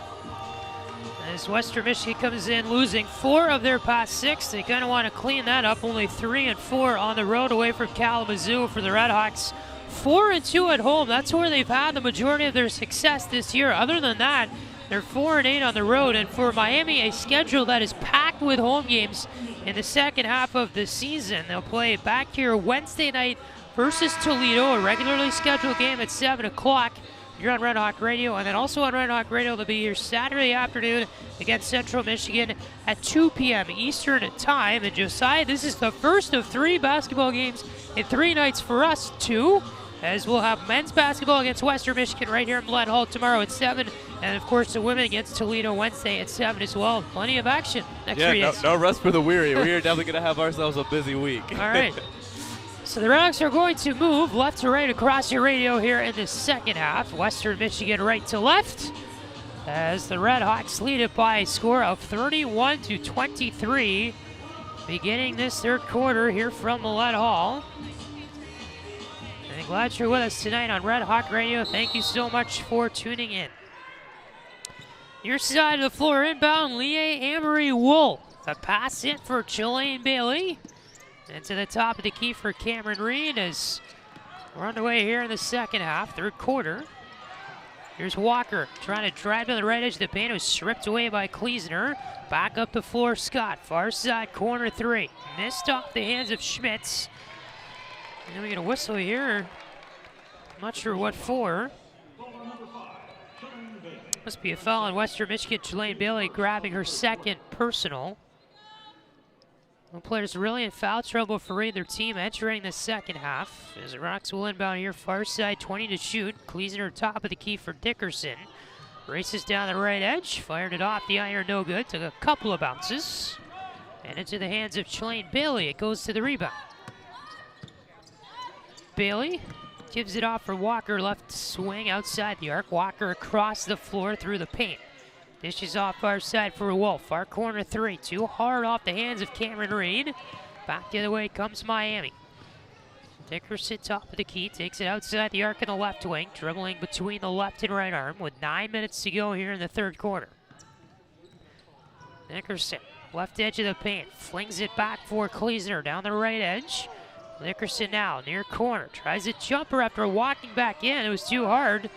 As Western Michigan comes in losing 4 of their past 6, they kind of want to clean that up. Only 3-4 on the road away from Kalamazoo for the RedHawks. 4-2 at home. That's where they've had the majority of their success this year. Other than that, they're 4-8 on the road. And for Miami, a schedule that is packed with home games in the second half of the season. They'll play back here Wednesday night versus Toledo, a regularly scheduled game at 7 o'clock. You're on Red Hawk Radio, and then also on Red Hawk Radio, they'll be here Saturday afternoon against Central Michigan at 2 p.m. Eastern time. And Josiah, this is the first of 3 basketball games in 3 nights for us, too, as we'll have men's basketball against Western Michigan right here in Millett Hall tomorrow at 7, and of course the women against Toledo Wednesday at 7 as well. Plenty of action next 3 days. No rest for the weary. We are definitely going to have ourselves a busy week. All right. So the RedHawks are going to move left to right across your radio here in the second half. Western Michigan right to left, as the RedHawks lead it by a score of 31-23, beginning this third quarter here from Millett Hall. And glad you're with us tonight on Red Hawk Radio. Thank you so much for tuning in. Your side of the floor inbound, Leah Amory-Wool. A pass in for Jelaine Bailey. And to the top of the key for Cameron Reed as we're underway here in the second half, third quarter. Here's Walker trying to drive to the right edge of the paint. It was stripped away by Kleesner. Back up the floor, Scott. Far side, corner 3. Missed off the hands of Schmitz. And then we get a whistle here. I'm not sure what for. Must be a foul on Western Michigan. Jelaine Bailey grabbing her second personal. No players really in foul trouble for either team entering the second half. As the Rocks will inbound here, far side, 20 to shoot. Kleesner top of the key for Dickerson. Races down the right edge, fired it off the iron, no good. Took a couple of bounces. And into the hands of Jelaine Bailey. It goes to the rebound. Bailey gives it off for Walker, left swing outside the arc. Walker across the floor through the paint. Dishes off far side for Wolf. Far corner 3. Too hard off the hands of Cameron Reed. Back the other way comes Miami. Dickerson top of the key. Takes it outside the arc in the left wing. Dribbling between the left and right arm with 9 minutes to go here in the third quarter. Dickerson, left edge of the paint. Flings it back for Kleesner down the right edge. Dickerson now near corner. Tries a jumper after walking back in. It was too hard.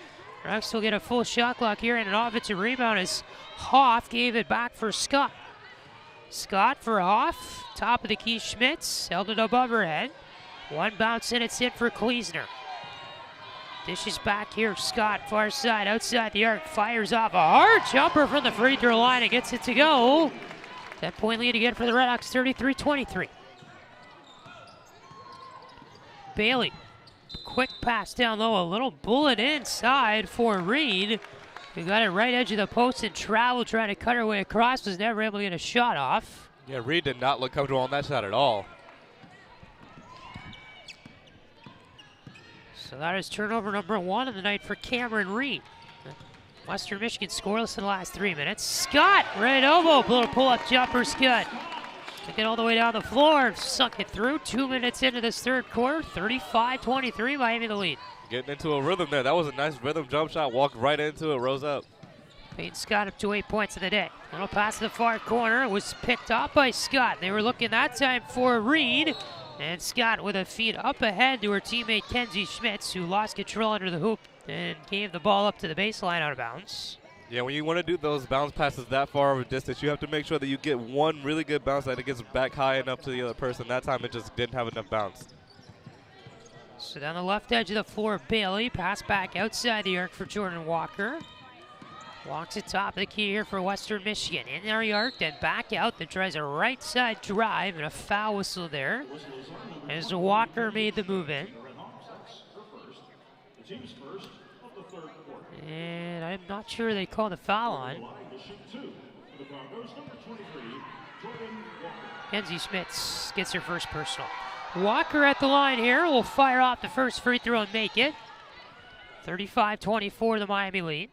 Rocks will get a full shot clock here and an offensive rebound as Hoff gave it back for Scott. Scott for Hoff. Top of the key, Schmitz. Held it above her head. One bounce and it's in for Kleesner. Dishes back here, Scott, far side, outside the arc. Fires off a hard jumper from the free throw line and gets it to go. 10-point lead again for the RedHawks, 33-23. Bailey. Quick pass down low, a little bullet inside for Reed. We got it right edge of the post and travel trying to cut her way across. Was never able to get a shot off. Yeah, Reed did not look comfortable on that shot at all. So that is turnover number 1 of the night for Cameron Reed. Western Michigan scoreless in the last 3 minutes. Scott, right elbow, little pull-up jumper, Scott. Took it all the way down the floor, sunk it through. 2 minutes into this third quarter, 35-23, Miami the lead. Getting into a rhythm there. That was a nice rhythm jump shot. Walked right into it, rose up. Peyton Scott up to 8 points in the day. Little pass to the far corner was picked up by Scott. They were looking that time for Reed. And Scott with a feed up ahead to her teammate Kenzie Schmitz, who lost control under the hoop and gave the ball up to the baseline out of bounds. Yeah, when you want to do those bounce passes that far of a distance, you have to make sure that you get one really good bounce that it gets back high enough to the other person. That time it just didn't have enough bounce. So down the left edge of the floor, Bailey. Pass back outside the arc for Jordan Walker. Walks at top of the key here for Western Michigan. In their arc, then back out. That tries a right side drive and a foul whistle there as Walker made the move in. And I'm not sure they called a foul on. Kenzie Smits gets her first personal. Walker at the line here will fire off the first free throw and make it. 35-24, the Miami lead.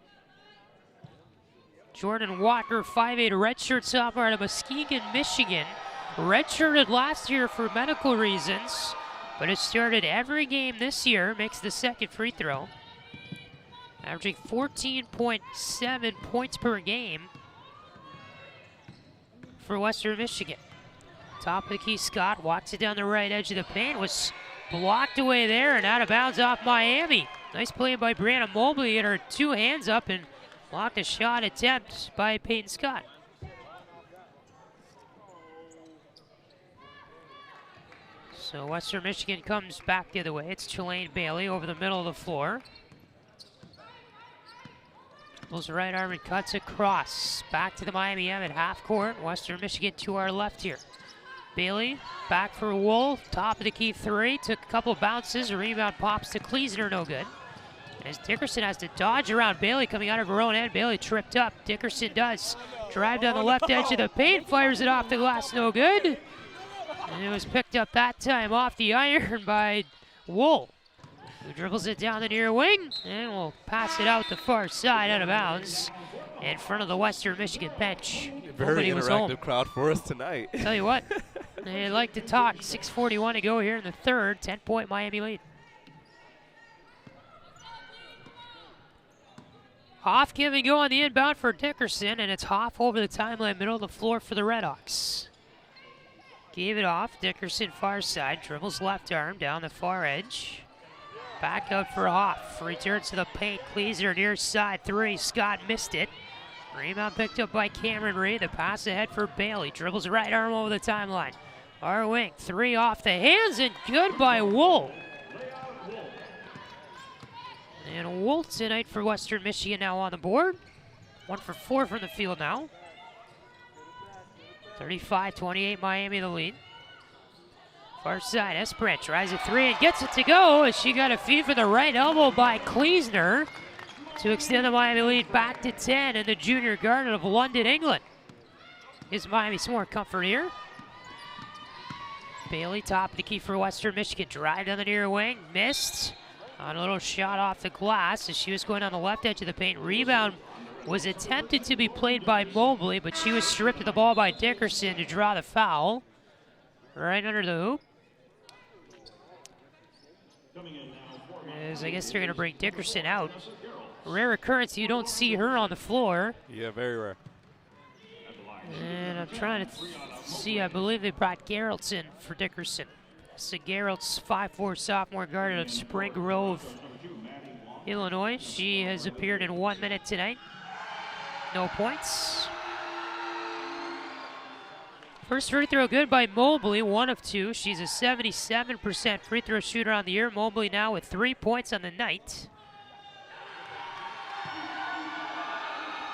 Jordan Walker, 5'8", redshirt sophomore out of Muskegon, Michigan. Redshirted last year for medical reasons, but has started every game this year, makes the second free throw. Averaging 14.7 points per game for Western Michigan. Top of the key, Scott walks it down the right edge of the paint, was blocked away there and out of bounds off Miami. Nice play by Brianna Mobley, and her two hands up and blocked a shot attempt by Peyton Scott. So Western Michigan comes back the other way. It's Chelaine Bailey over the middle of the floor. Pulls the right arm and cuts across. Back to the Miami M at half court. Western Michigan to our left here. Bailey back for Wolf. Top of the key three. Took a couple bounces. A rebound pops to Kleesner. No good. As Dickerson has to dodge around Bailey coming out of her own end. Bailey tripped up. Dickerson does. Drive down the left edge of the paint. Fires it off the glass. No good. And it was picked up that time off the iron by Wool, who dribbles it down the near wing and will pass it out the far side out of bounds in front of the Western Michigan bench. Very Nobody was home. interactive crowd for us tonight. Tell you what, they like to talk. 6:41 to go here in the third. 10-point Miami lead. Hoff giving go on the inbound for Dickerson, and it's Hoff over the timeline, middle of the floor for the RedHawks. Gave it off. Dickerson far side, dribbles left arm down the far edge. Back out for Hoff. Returns to the paint. Kleesner near side three. Scott missed it. Rebound picked up by Cameron Reed. The pass ahead for Bailey. Dribbles right arm over the timeline. Our wing. Three off the hands and good by Wool. And Wool tonight for Western Michigan now on the board. 1 for 4 from the field now. 35-28 Miami the lead. Far side, Esperant tries a three and gets it to go as she got a feed for the right elbow by Kleesner to extend the Miami lead back to 10 in the junior garden of London, England. Gives Miami some more comfort here. Bailey, top of the key for Western Michigan. Drive down the near wing, missed on a little shot off the glass as she was going on the left edge of the paint. Rebound was attempted to be played by Mobley, but she was stripped of the ball by Dickerson to draw the foul. Right under the hoop. As I guess they're going to bring Dickerson out. Rare occurrence, you don't see her on the floor. Yeah, very rare. And I'm trying to see, I believe they brought Geraltz in for Dickerson. So Geraltz, 5'4" sophomore guard out of Spring Grove, Illinois. She has appeared in 1 minute tonight. No points. First free throw good by Mobley, 1 of 2. She's a 77% free throw shooter on the year. Mobley now with 3 points on the night.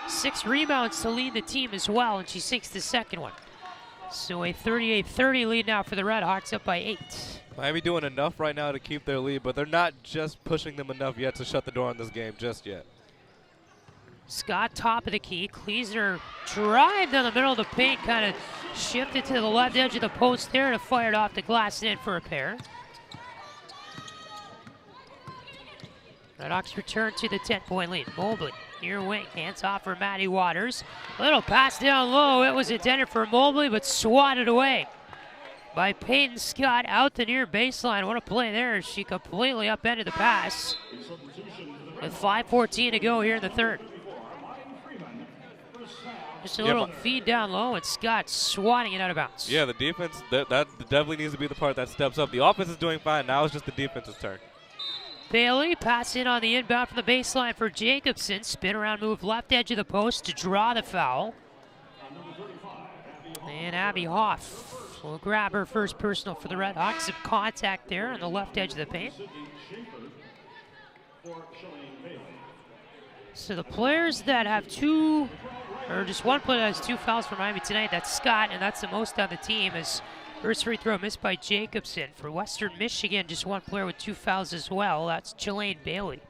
6 rebounds to lead the team as well, and she sinks the second one. So a 38-30 lead now for the RedHawks, up by 8. Miami doing enough right now to keep their lead, but they're not just pushing them enough yet to shut the door on this game just yet. Scott, top of the key. Kleesner drive down the middle of the paint, kind of shifted to the left edge of the post there to fire it off the glass and in for a pair. RedHawks return to the 10-point lead. Mobley, near wing, hands off for Maddie Waters. Little pass down low. It was intended for Mobley, but swatted away by Peyton Scott out the near baseline. What a play there. She completely upended the pass. With 5:14 to go here in the third. Just a little feed down low, and Scott swatting it out of bounds. Yeah, the defense, that definitely needs to be the part that steps up. The offense is doing fine. Now it's just the defense's turn. Bailey. Pass in on the inbound from the baseline for Jacobson. Spin around move left edge of the post to draw the foul. And Abby Hoff will grab her first personal for the RedHawks. Some contact there on the left edge of the paint. So the players that have two, or just one player that has 2 fouls for Miami tonight, that's Scott, and that's the most on the team. As first free throw missed by Jacobson. For Western Michigan, just one player with 2 fouls as well. That's Geshan Bailey.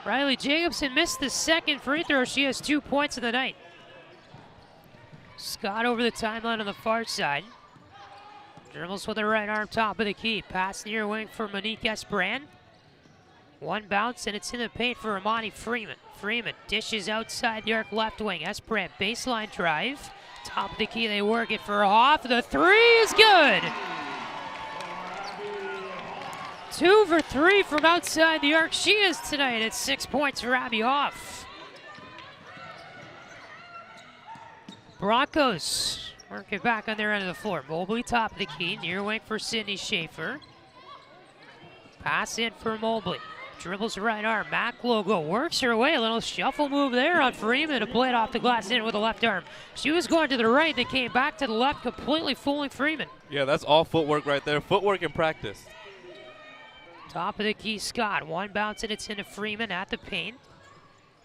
Riley Jacobson missed the second free throw. She has 2 points of the night. Scott over the timeline on the far side. Dribbles with her right arm, top of the key. Pass near wing for Monique Esbrand. One bounce, and it's in the paint for Amani Freeman. Freeman dishes outside the arc left wing. Esbrand baseline drive. Top of the key, they work it for Hoff. The three is good. 2 for 3 from outside the arc. She is tonight at 6 points for Abby Hoff. Broncos work it back on their end of the floor. Mobley top of the key, near wing for Sydney Schaefer. Pass in for Mobley. Dribbles right arm. Mac logo works her way. A little shuffle move there on Freeman to play it off the glass in with the left arm. She was going to the right, then came back to the left, completely fooling Freeman. Yeah, that's all footwork right there. Footwork in practice. Top of the key, Scott. One bounce and it's into Freeman at the paint.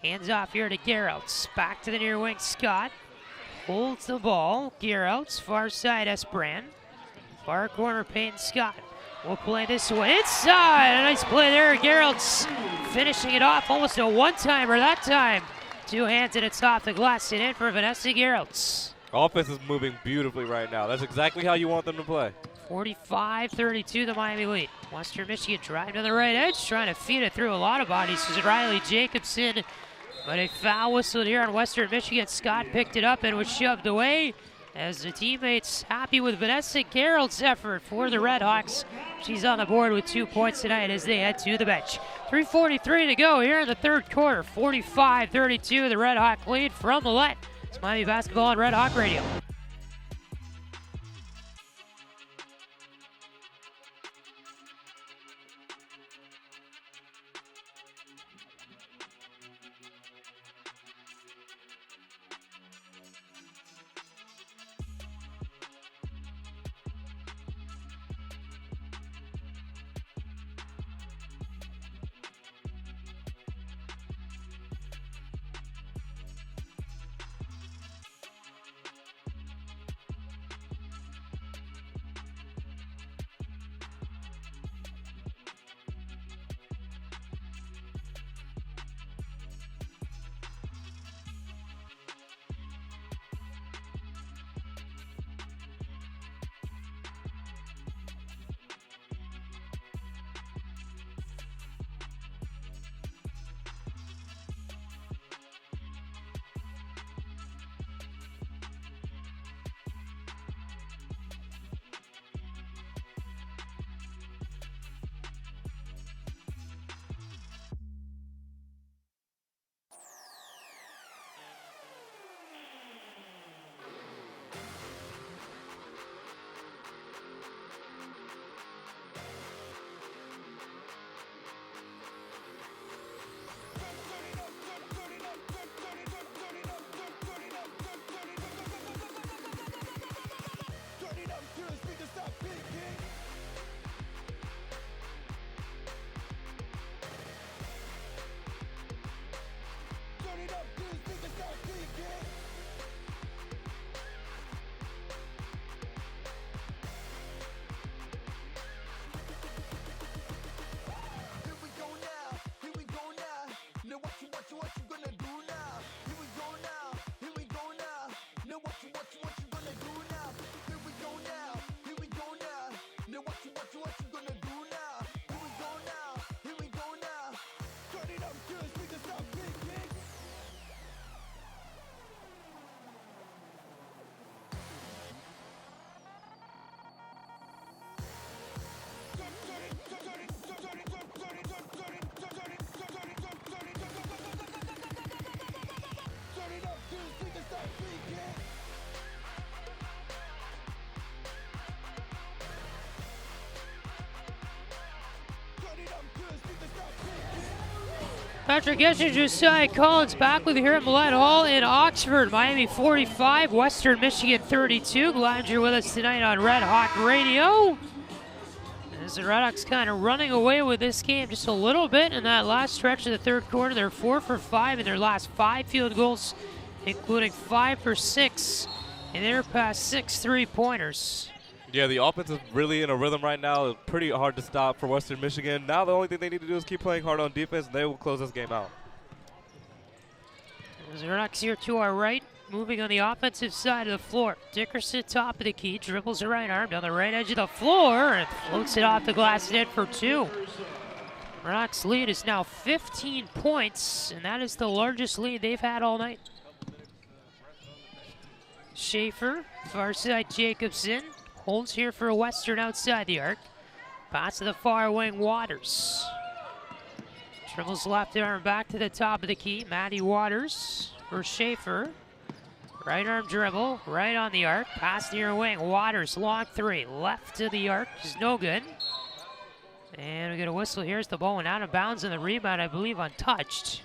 Hands off here to Geralds. Back to the near wing, Scott. Holds the ball. Geralds, far side, Esbrand. Far corner, Peyton Scott. We'll play this one inside. A nice play there. Geralds finishing it off. Almost a one-timer that time. 2 hands and it's off the glass and in for Vanessa Geralds. Offense is moving beautifully right now. That's exactly how you want them to play. 45-32, the Miami lead. Western Michigan driving to the right edge, trying to feed it through a lot of bodies. This is Riley Jacobson, but a foul whistled here on Western Michigan. Scott picked it up and was shoved away as the teammates happy with Vanessa Gerald's effort for the RedHawks. She's on the board with 2 points tonight as they head to the bench. 3:43 to go here in the third quarter. 45-32, the RedHawk lead from Millett. It's Miami basketball on Red Hawk Radio. Patrick Geshan, Josiah Collins back with you here at Millett Hall in Oxford. Miami 45, Western Michigan 32. Glad you're with us tonight on Red Hawk Radio. As the RedHawks kind of running away with this game just a little bit in that last stretch of the third quarter. They're 4 for 5 in their last 5 field goals, including 5 for 6 in their past 6 3-pointers. Yeah, the offense is really in a rhythm right now. It's pretty hard to stop for Western Michigan. Now the only thing they need to do is keep playing hard on defense, and they will close this game out. As the RedHawks here to our right, moving on the offensive side of the floor. Dickerson top of the key, dribbles the right arm down the right edge of the floor and floats it off the glass net for 2. RedHawks lead is now 15 points, and that is the largest lead they've had all night. Schaefer, far side Jacobson, holds here for Western outside the arc. Pass to the far wing, Waters. Dribbles left arm back to the top of the key. Matty Waters for Schaefer. Right arm dribble, right on the arc. Pass near wing, Waters, long 3. Left to the arc is no good. And we get a whistle here as the ball went out of bounds and the rebound, I believe, untouched.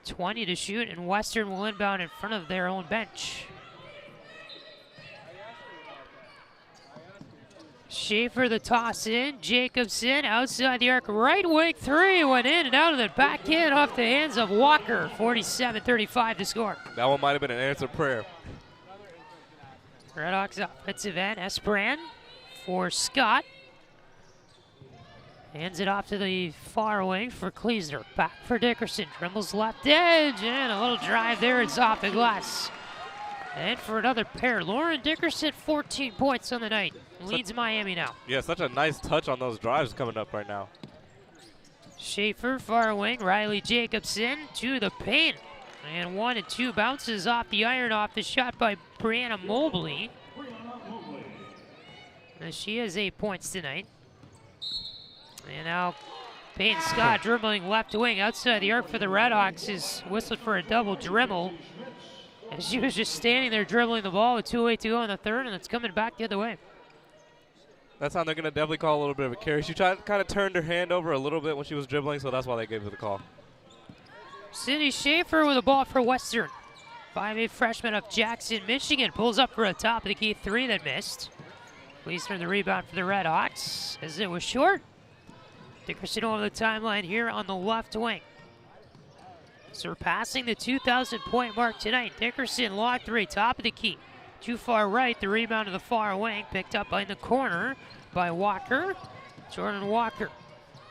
20 to shoot, and Western will inbound in front of their own bench. Schaefer the toss in, Jacobson outside the arc, right wing 3, went in and out of the backhand off the hands of Walker. 47-35 to score. That one might have been an answered prayer. RedHawks offensive end, Esperan for Scott. Hands it off to the far wing for Kleesner. Back for Dickerson, dribbles left edge, and a little drive there, it's off the glass. And for another pair, Lauren Dickerson, 14 points on the night. Leads Miami now. Yeah, such a nice touch on those drives coming up right now. Schaefer, far wing, Riley Jacobson to the paint. And 1 and 2 bounces off the iron off the shot by Brianna Mobley. And she has 8 points tonight. And now Peyton Scott dribbling left wing outside the arc for the RedHawks is whistled for a double dribble. And she was just standing there dribbling the ball with 2:08 to go in the third, and it's coming back the other way. That's how they're going to definitely call a little bit of a carry. She kind of turned her hand over a little bit when she was dribbling, so that's why they gave her the call. Cindy Schaefer with the ball for Western. 5'8" freshman of Jackson, Michigan, pulls up for a top of the key 3 that missed. Kleesner the rebound for the RedHawks as it was short. Dickerson over the timeline here on the left wing. Surpassing the 2,000 point mark tonight. Dickerson, long 3, top of the key. Too far right, the rebound to the far wing, picked up in the corner by Walker. Jordan Walker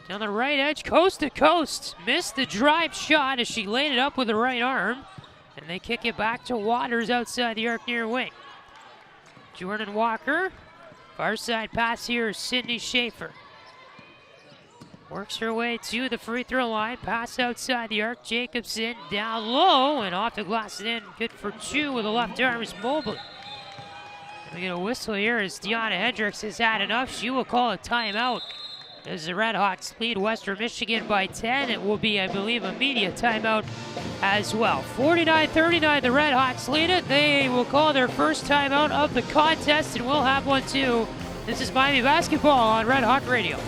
down the right edge, coast to coast. Missed the drive shot as she laid it up with the right arm. And they kick it back to Waters outside the arc near wing. Jordan Walker, far side pass here is Sydney Schaefer. Works her way to the free throw line. Pass outside the arc. Jacobson down low and off the glass and in. Good for 2 with the left arm is Mobley. We get a whistle here as Deanna Hendricks has had enough. She will call a timeout as the RedHawks lead Western Michigan by 10. It will be, I believe, a media timeout as well. 49-39, the RedHawks lead it. They will call their first timeout of the contest, and we'll have one too. This is Miami basketball on Red Hawk Radio.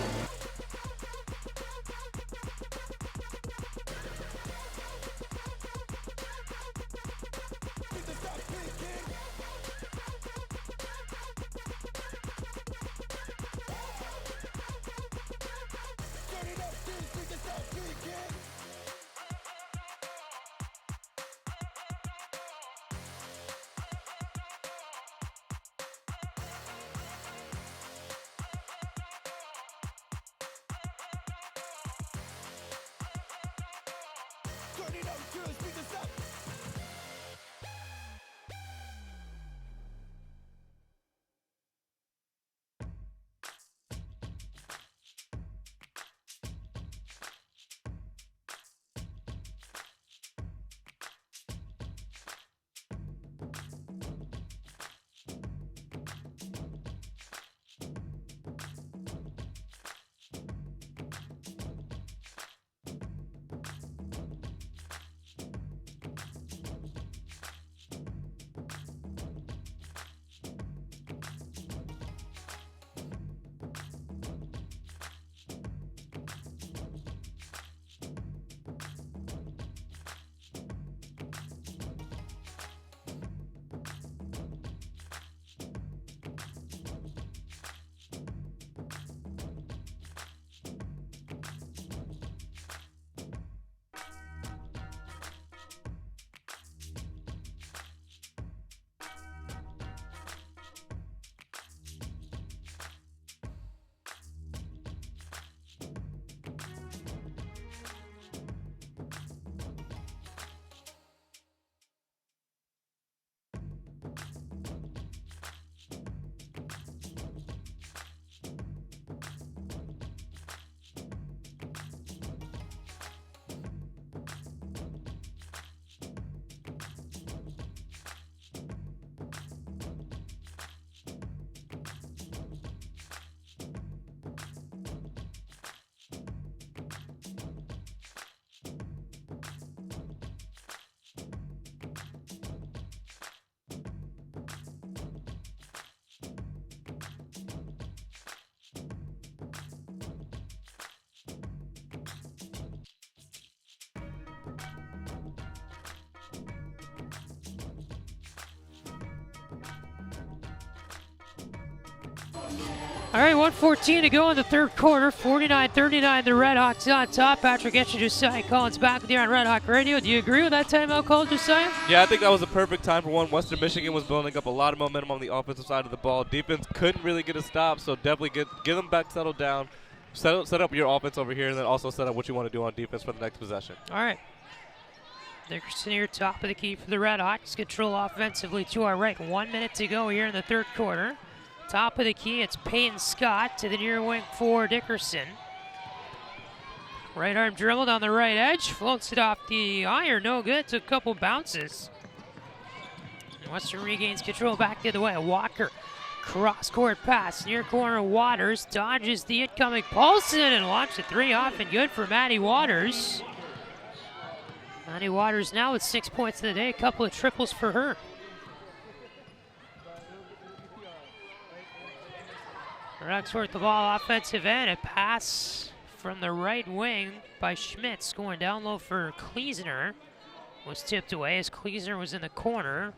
All right, 1:14 to go in the third quarter. 49-39, the RedHawks on top. Patrick Geshan, Josiah Collins back with you on Red Hawk Radio. Do you agree with that timeout call, Josiah? Yeah, I think that was a perfect time for one. Western Michigan was building up a lot of momentum on the offensive side of the ball. Defense couldn't really get a stop, so definitely get them back settled down. Set up your offense over here, and then also set up what you want to do on defense for the next possession. All right. Dickerson here, top of the key for the RedHawks. Control offensively to our right. 1 minute to go here in the third quarter. Top of the key, it's Peyton Scott to the near wing for Dickerson. Right arm dribbled on the right edge. Floats it off the iron, no good. Took a couple bounces. Western regains control back the other way. Walker, cross-court pass. Near corner, Waters dodges the incoming Paulson and launched a three off and good for Maddie Waters. Maddie Waters now with 6 points of the day. A couple of triples for her. Redhawks work the ball offensive end. A pass from the right wing by Schmitz, going down low for Kleesner. Was tipped away as Kleesner was in the corner.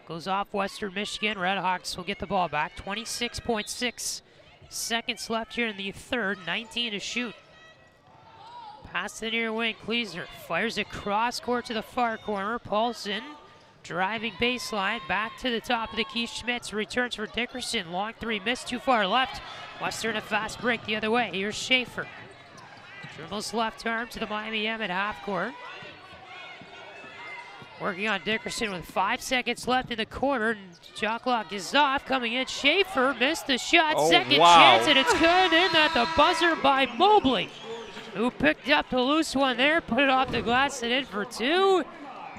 Goes off Western Michigan. Redhawks will get the ball back. 26.6 seconds left here in the third. 19 to shoot. Pass to the near wing. Kleesner fires it cross court to the far corner. Paulson driving baseline, back to the top of the key. Schmitz returns for Dickerson. Long three, missed, too far left. Western a fast break the other way. Here's Schaefer. Dribbles left arm to the Miami M at half court. Working on Dickerson with 5 seconds left in the quarter. And shot clock is off. Coming in, Schaefer missed the shot. Second chance, and it's good in at the buzzer by Mobley, who picked up the loose one there, put it off the glass and in for two.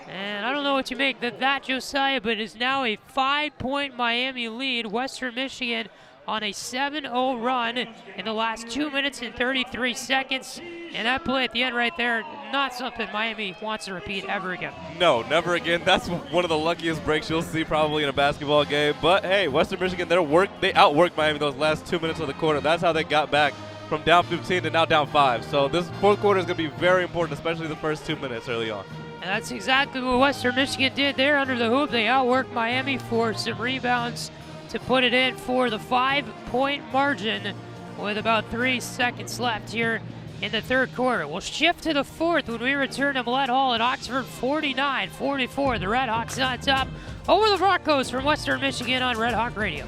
And I don't know what you make of that, Josiah, but it is now a 5-point Miami lead. Western Michigan on a 7-0 run in the last 2 minutes and 33 seconds. And that play at the end right there, not something Miami wants to repeat ever again. No, never again. That's one of the luckiest breaks you'll see probably in a basketball game. But hey, Western Michigan, they outworked Miami those last 2 minutes of the quarter. That's how they got back from down 15 to now down 5. So this fourth quarter is going to be very important, especially the first 2 minutes early on. And that's exactly what Western Michigan did there under the hoop. They outworked Miami for some rebounds to put it in for the 5-point margin with about 3 seconds left here in the third quarter. We'll shift to the fourth when we return to Millett Hall at Oxford. 49-44. The RedHawks on top over the Broncos from Western Michigan on Red Hawk Radio.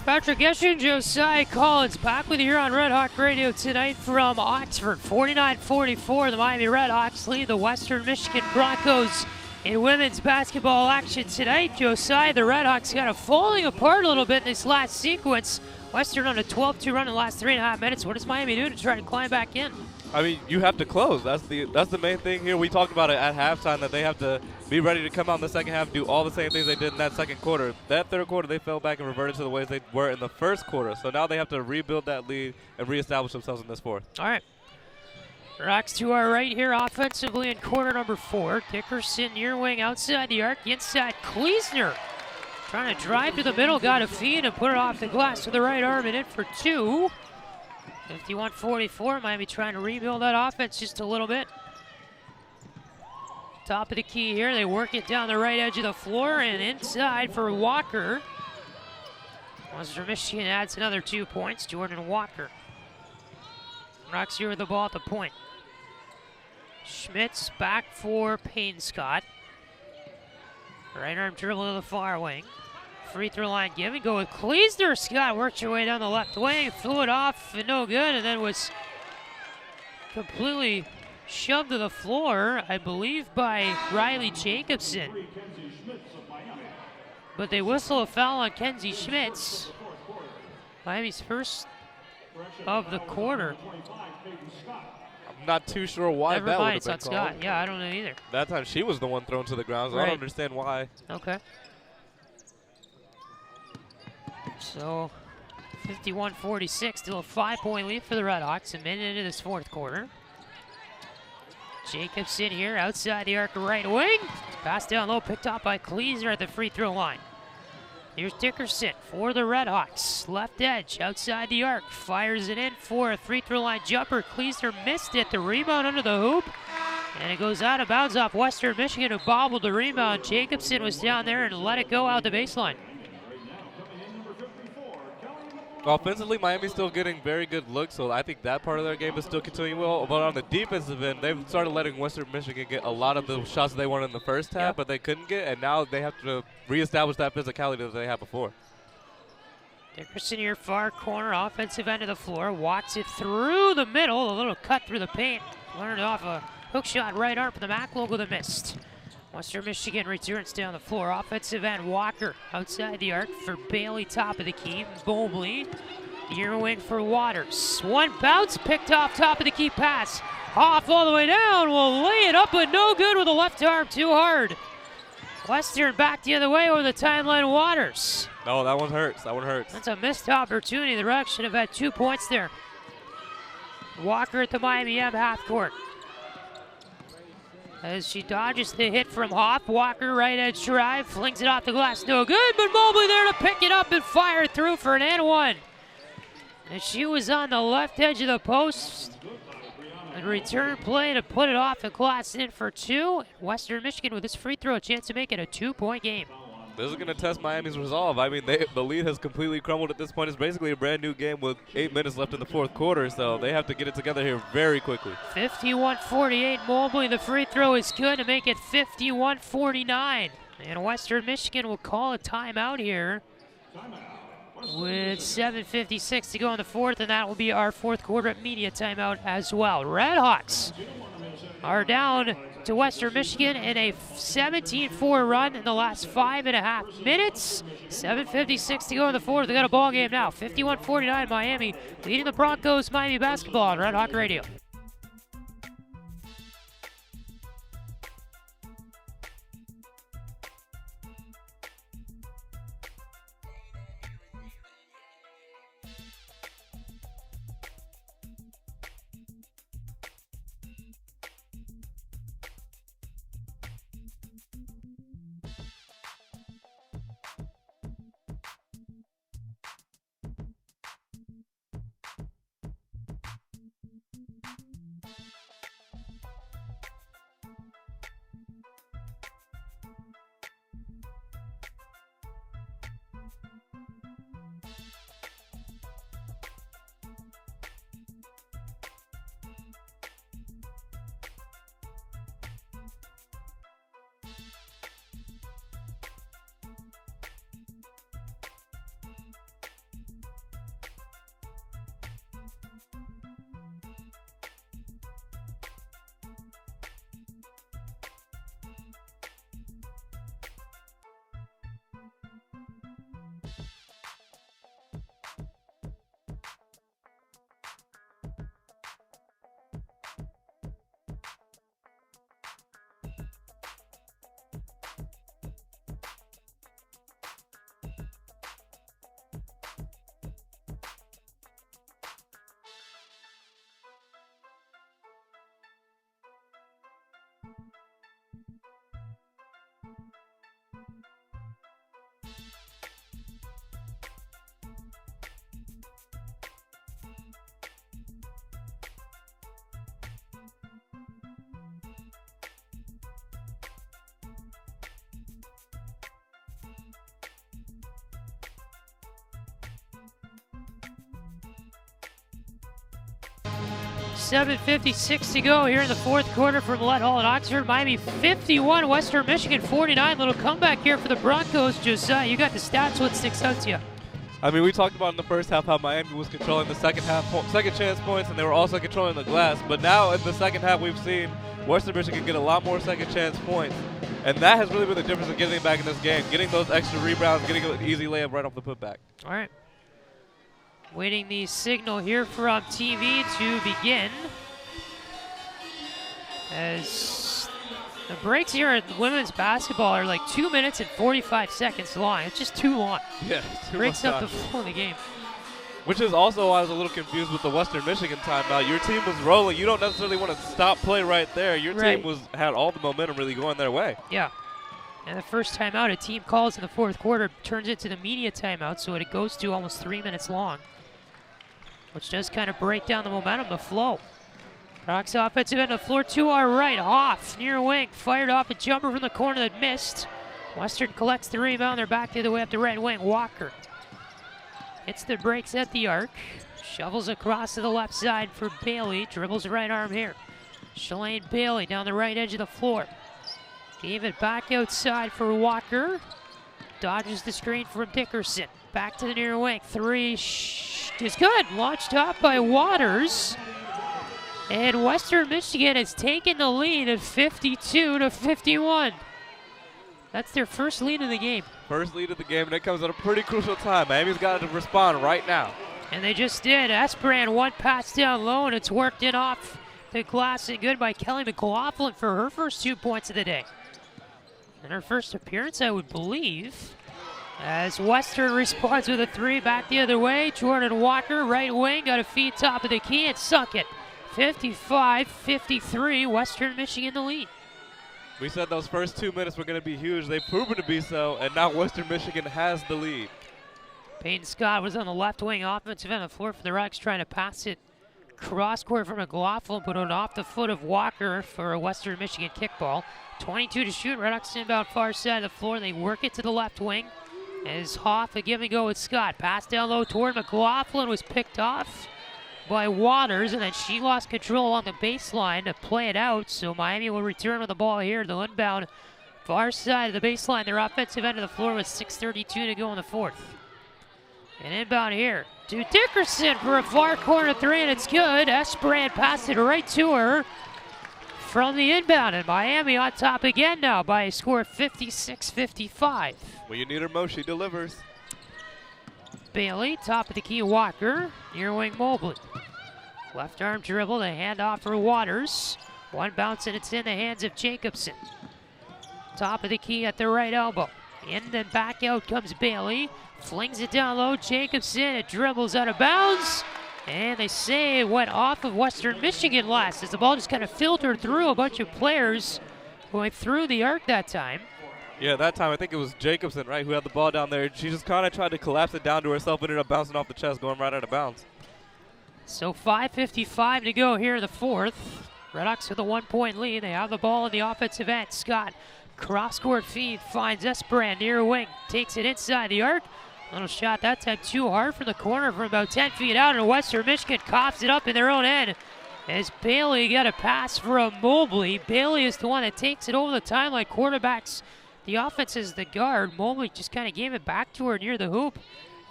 Patrick Geshan, Josiah Collins back with you here on Red Hawk Radio tonight from Oxford. 49-44, the Miami RedHawks lead the Western Michigan Broncos In women's basketball action tonight, Josiah, the RedHawks kind of falling apart a little bit in this last sequence. Western on a 12-2 run in the last 3.5 minutes. What does Miami do to try to climb back in? I mean, you have to close. That's the main thing here. We talked about it at halftime that they have to be ready to come out in the second half, do all the same things they did in that second quarter. That third quarter, they fell back and reverted to the ways they were in the first quarter. So now they have to rebuild that lead and reestablish themselves in this fourth. All right. Rocks to our right here offensively in quarter number 4. Dickerson near wing outside the arc, inside Kleesner. Trying to drive to the middle, got a feed and put it off the glass with the right arm and in for 2. 51-44, Miami trying to rebuild that offense just a little bit. Top of the key here, they work it down the right edge of the floor and inside for Walker. Western Michigan adds another 2 points, Jordan Walker. Rocks here with the ball at the point. Schmitz back for Payne Scott. Right arm dribble to the far wing. Free throw line give and go with Kleesner. Scott worked your way down the left wing, flew it off and no good, and then was completely shoved to the floor, I believe, by Riley Jacobson. But they whistle a foul on Kenzie Schmitz. Miami's first of the quarter. I'm not too sure why Never that would mind, have it's been not called. Scott. Yeah, I don't know either. That time she was the one thrown to the ground, so I Right. don't understand why. Okay. So 51-46, still a 5-point lead for the RedHawks, a minute into this fourth quarter. Jacobson here outside the arc right wing. Pass down low, picked up by Kleesner at the free throw line. Here's Dickerson for the RedHawks. Left edge outside the arc. Fires it in for a free throw line jumper. Kleesner missed it. The rebound under the hoop. And it goes out of bounds off Western Michigan, who bobbled the rebound. Jacobson was down there and let it go out the baseline. Offensively, Miami's still getting very good looks, so I think that part of their game is still continuing well. But on the defensive end, they've started letting Western Michigan get a lot of the shots they wanted in the first half, but they couldn't get, and now they have to reestablish that physicality that they had before. Dickerson here, far corner, offensive end of the floor, walks it through the middle, a little cut through the paint. Learned off a hook shot right arm for the MAC logo that missed. Western Michigan returns down the floor. Offensive end Walker outside the arc for Bailey, top of the key. Mobley, near wing for Waters. One bounce, picked off top of the key pass. Off all the way down, will lay it up, but no good with the left arm, too hard. Western back the other way over the timeline, Waters. No, that one hurts. That one hurts. That's a missed opportunity. The Rocks should have had 2 points there. Walker at the Miami M half court. As she dodges the hit from Hoff, Walker right edge drive, flings it off the glass, no good, but Mobley there to pick it up and fire it through for an and one. And she was on the left edge of the post. And return play to put it off and glass in for 2. Western Michigan with this free throw, a chance to make it a 2-point game. This is going to test Miami's resolve. I mean, the lead has completely crumbled at this point. It's basically a brand new game with 8 minutes left in the fourth quarter, so they have to get it together here very quickly. 51-48, Mobley, the free throw is good to make it 51-49. And Western Michigan will call a timeout here with 7:56 to go in the fourth, and that will be our fourth quarter media timeout as well. RedHawks are down to Western Michigan in a 17-4 run in the last 5.5 minutes. 7:56 to go in the fourth. They got a ball game now. 51-49 Miami leading the Broncos Miami basketball on Red Hawk Radio. 7:56 to go here in the fourth quarter from Millett Hall and Oxford. Miami 51, Western Michigan 49. Little comeback here for the Broncos. Josiah, you got the stats. What sticks out to you? I mean, we talked about in the first half how Miami was controlling the second chance points, and they were also controlling the glass. But now in the second half, we've seen Western Michigan get a lot more second chance points. And that has really been the difference in getting back in this game, getting those extra rebounds, getting an easy layup right off the putback. All right. Waiting the signal here from TV to begin. As the breaks here in women's basketball are like 2 minutes and 45 seconds long. It's just too long. Yeah, breaks up the flow of the game. Which is also why I was a little confused with the Western Michigan timeout. Your team was rolling. You don't necessarily want to stop play right there. Your team had all the momentum really going their way. Yeah. And the first timeout a team calls in the fourth quarter turns into the media timeout, so it goes to almost 3 minutes long, which does kind of break down the momentum, the flow. Rocks offensive end of the floor to our right. Hoff, near wing, fired off a jumper from the corner that missed. Western collects the rebound. They're back the other way up the right wing. Walker hits the breaks at the arc. Shovels across to the left side for Bailey. Dribbles the right arm here. Shalane Bailey down the right edge of the floor. Gave it back outside for Walker. Dodges the screen from Dickerson. Back to the near wing. Three is good. Launched off by Waters. And Western Michigan has taken the lead at 52-51. That's their first lead of the game. First lead of the game, and it comes at a pretty crucial time. Miami's got to respond right now. And they just did. Esperan one pass down low, and it's worked in off the glass and good by Kelly McLaughlin for her first 2 points of the day. And her first appearance, I would believe. As Western responds with a three back the other way. Jordan Walker, right wing, got a feed top of the key and sunk it. 55-53, Western Michigan the lead. We said those first 2 minutes were going to be huge. They've proven to be so, and now Western Michigan has the lead. Peyton Scott was on the left wing offensive end of the floor for the Rocks, trying to pass it cross court from McLaughlin, but on off the foot of Walker for a Western Michigan kickball. 22 to shoot. RedHawks inbound far side of the floor. They work it to the left wing. As Hoff a give and go with Scott. Pass down low toward McLaughlin, was picked off by Waters, and then she lost control on the baseline to play it out. So Miami will return with the ball here. The inbound far side of the baseline. Their offensive end of the floor with 6:32 to go in the fourth. And inbound here to Dickerson for a far corner three, and it's good. Esperan passed it right to her from the inbound, and Miami on top again now by a score of 56-55. When you need her most, she delivers. Bailey, top of the key, Walker, near wing Mobley. Left arm dribble, the handoff for Waters. One bounce and it's in the hands of Jacobson. Top of the key at the right elbow. In and back out comes Bailey. Flings it down low, Jacobson, it dribbles out of bounds. And they say it went off of Western Michigan last as the ball just kind of filtered through a bunch of players going through the arc that time. Yeah, that time I think it was Jacobson, right, who had the ball down there. She just kind of tried to collapse it down to herself, ended up bouncing off the chest, going right out of bounds. So 5:55 to go here in the fourth. RedHawks with a 1 point lead. They have the ball in the offensive end. Scott, cross-court feed, finds Esperan near wing, takes it inside the arc. Little shot that time too hard from the corner from about 10 feet out, and Western Michigan coughs it up in their own end. As Bailey got a pass from Mobley. Bailey is the one that takes it over the timeline. Quarterbacks, the offense is the guard. Mobley just kind of gave it back to her near the hoop,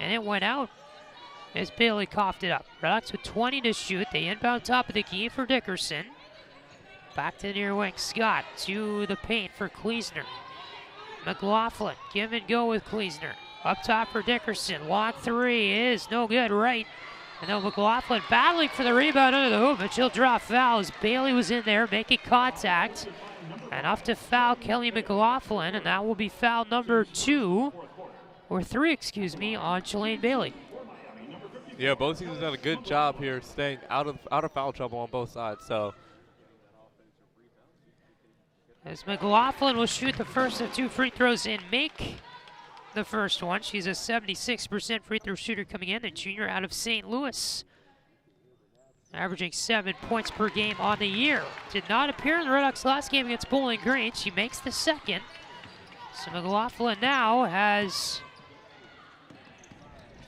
and it went out as Bailey coughed it up. RedHawks with 20 to shoot. They inbound top of the key for Dickerson. Back to the near wing. Scott to the paint for Kleesner. McLaughlin, give and go with Kleesner. Up top for Dickerson. Long three is no good, right. And then McLaughlin battling for the rebound under the hoop, but she'll draw fouls. Bailey was in there making contact. Enough to foul Kelly McLaughlin, and that will be foul number 3, on Shalane Bailey. Yeah, both teams have done a good job here staying out of foul trouble on both sides. So as McLaughlin will shoot the first of 2 free throws and make the first one. She's a 76% free throw shooter coming in, the junior out of St. Louis. Averaging 7 points per game on the year. Did not appear in the RedHawks last game against Bowling Green. She makes the second. So McLaughlin now has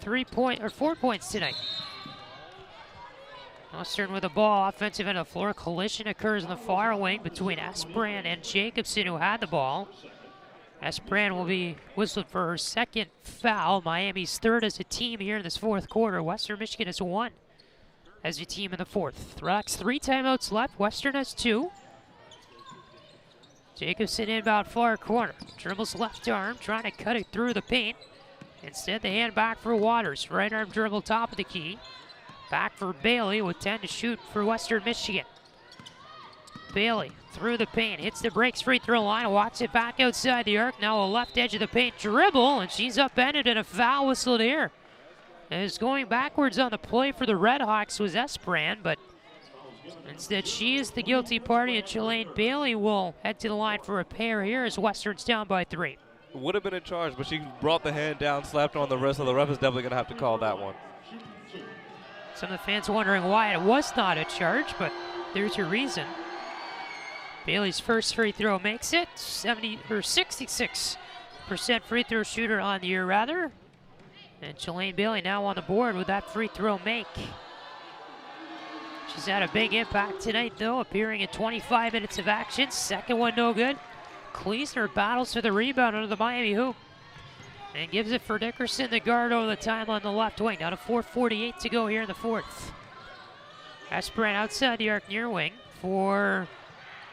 4 points tonight. Western with the ball, offensive end of the floor. Collision occurs in the far wing between Esbrand and Jacobson, who had the ball. Esbrand will be whistled for her second foul. Miami's third as a team here in this fourth quarter. Western Michigan has one as a team in the fourth. RedHawks 3 timeouts left. Western has 2. Jacobson inbound far corner. Dribbles left arm, trying to cut it through the paint. Instead, the hand back for Waters. Right arm dribble top of the key. Back for Bailey with 10 to shoot for Western Michigan. Bailey through the paint, hits the breaks free throw line, walks it back outside the arc. Now a left edge of the paint dribble, and she's upended and a foul whistled here. As going backwards on the play for the RedHawks was Esbrand, but instead she is the guilty party, and Shalane Bailey will head to the line for a pair here as Western's down by 3. Would have been in charge, but she brought the hand down, slapped on the wrist, so the ref is definitely going to have to call that one. Some of the fans wondering why it was not a charge, but there's your reason. Bailey's first free throw makes it. 66% free throw shooter on the year, rather. And Shalane Bailey now on the board with that free throw make. She's had a big impact tonight, though, appearing in 25 minutes of action. Second one no good. Kleesner battles for the rebound under the Miami hoop and gives it for Dickerson, the guard, over the timeline on the left wing. Down to 4:48 to go here in the fourth. Esbrand outside the arc near wing for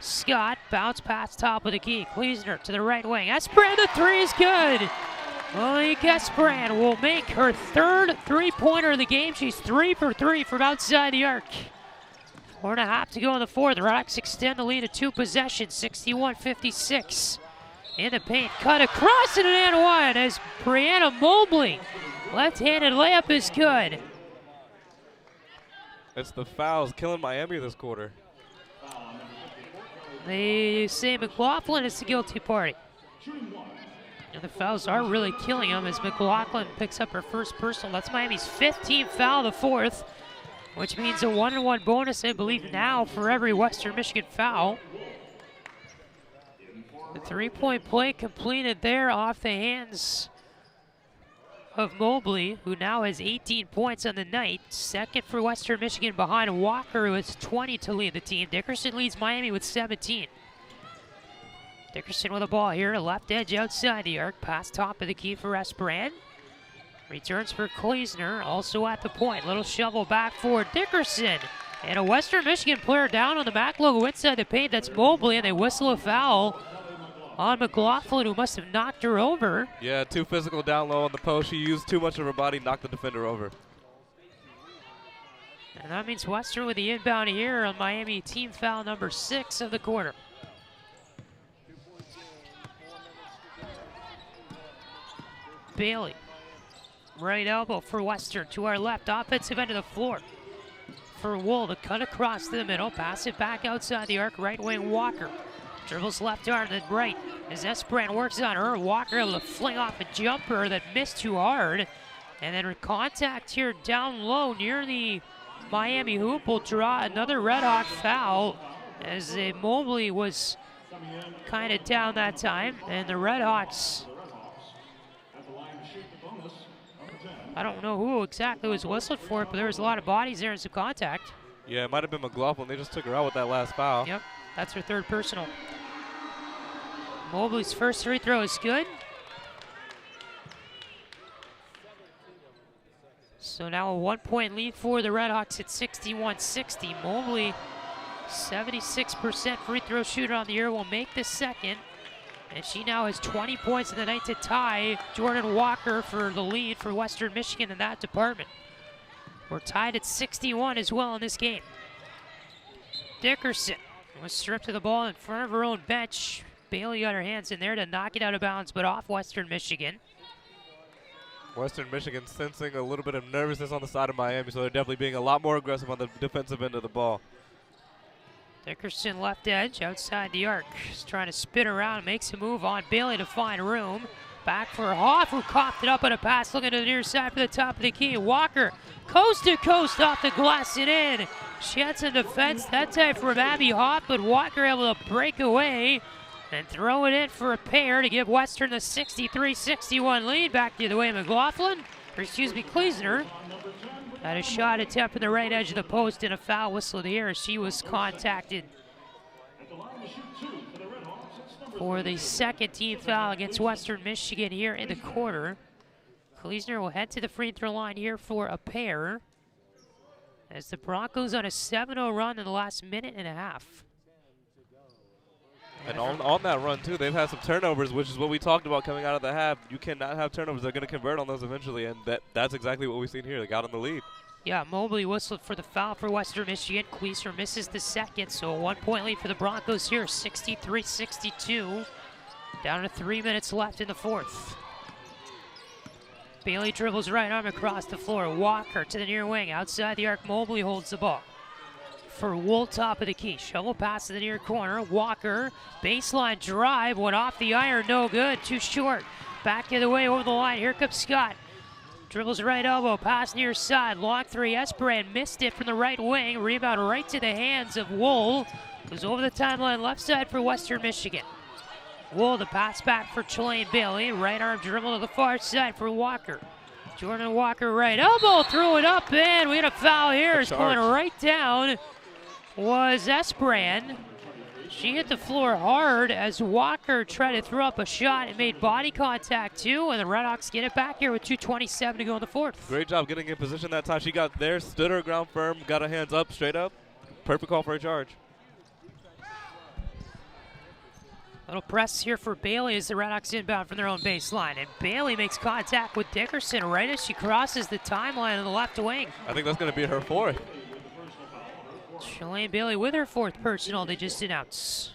Scott. Bounce pass top of the key. Kleesner to the right wing. Esbrand, the three is good. Malik Esbrand will make her third three-pointer of the game. She's 3 for 3 from outside the arc. 4.5 to go in the fourth. RedHawks extend the lead to 2 possessions, 61-56. In the paint, cut across and an and one as Brianna Mobley. Left-handed layup is good. It's the fouls killing Miami this quarter. They say McLaughlin is the guilty party. And the fouls are really killing him as McLaughlin picks up her first personal. That's Miami's 5th team foul of the fourth, which means a 1-1 bonus, I believe, now for every Western Michigan foul. The three-point play completed there off the hands of Mobley, who now has 18 points on the night. Second for Western Michigan behind Walker, who has 20 to lead the team. Dickerson leads Miami with 17. Dickerson with the ball here, left edge outside the arc. Pass top of the key for Esbrand. Returns for Kleesner, also at the point. Little shovel back for Dickerson. And a Western Michigan player down on the MAC logo inside the paint. That's Mobley, and they whistle a foul on McLaughlin, who must have knocked her over. Yeah, too physical down low on the post. She used too much of her body, knocked the defender over. And that means Western with the inbound here on Miami, team foul number 6 of the quarter. Bailey, right elbow for Western to our left, offensive end of the floor. For Wool to cut across the middle, pass it back outside the arc, right wing Walker. Dribbles left arm, then right. As Esbrand works on her, Walker able to fling off a jumper that missed too hard. And then contact here down low near the Miami hoop will draw another RedHawk foul, as Mobley was kind of down that time. And the RedHawks, I don't know who exactly was whistled for it, but there was a lot of bodies there and some contact. Yeah, it might have been McLaughlin. They just took her out with that last foul. Yep, that's her third personal. Mobley's first free throw is good. So now a 1-point lead for the RedHawks at 61-60. Mobley, 76% free throw shooter on the year, will make the second. And she now has 20 points in the night to tie Jordan Walker for the lead for Western Michigan in that department. We're tied at 61 as well in this game. Dickerson was stripped of the ball in front of her own bench. Bailey got her hands in there to knock it out of bounds, but off Western Michigan. Western Michigan sensing a little bit of nervousness on the side of Miami, so they're definitely being a lot more aggressive on the defensive end of the ball. Dickerson left edge outside the arc. She's trying to spin around, makes a move on Bailey to find room. Back for Hoff, who coughed it up on a pass, looking to the near side for the top of the key. Walker, coast to coast off the glass and in. She had some defense that time from Abby Hoff, but Walker able to break away and throw it in for a pair to give Western the 63-61 lead. Back the other way, McLaughlin, or excuse me, Kleesner. Had a shot attempt at the right edge of the post and a foul whistled here as she was contacted for the second team foul against Western Michigan here in the quarter. Kleesner will head to the free throw line here for a pair as the Broncos on a 7-0 run in the last minute and a half. And on that run, too, they've had some turnovers, which is what we talked about coming out of the half. You cannot have turnovers. They're going to convert on those eventually, and that's exactly what we've seen here. They got on the lead. Yeah, Mobley whistled for the foul for Western Michigan. Kleesner misses the second, so a 1-point lead for the Broncos here, 63-62. Down to 3 minutes left in the fourth. Bailey dribbles right arm across the floor. Walker to the near wing. Outside the arc, Mobley holds the ball. For Wool, top of the key. Shovel pass to the near corner. Walker, baseline drive, went off the iron, no good, too short. Back the other way over the line. Here comes Scott. Dribbles right elbow, pass near side. Long three, Esperan missed it from the right wing. Rebound right to the hands of Wool. Goes over the timeline, left side for Western Michigan. Wool, the pass back for Chelaine Bailey. Right arm dribble to the far side for Walker. Jordan Walker, right elbow, threw it up, and we had a foul here. It's going right down. Was Esperan. She hit the floor hard as Walker tried to throw up a shot and made body contact too, and the RedHawks get it back here with 2:27 to go in the fourth. Great job getting in position that time. She got there, stood her ground firm, got her hands up, straight up. Perfect call for a charge. Little press here for Bailey as the RedHawks inbound from their own baseline, and Bailey makes contact with Dickerson right as she crosses the timeline on the left wing. I think that's going to be her fourth. Chelaine Bailey with her fourth personal, they just announced.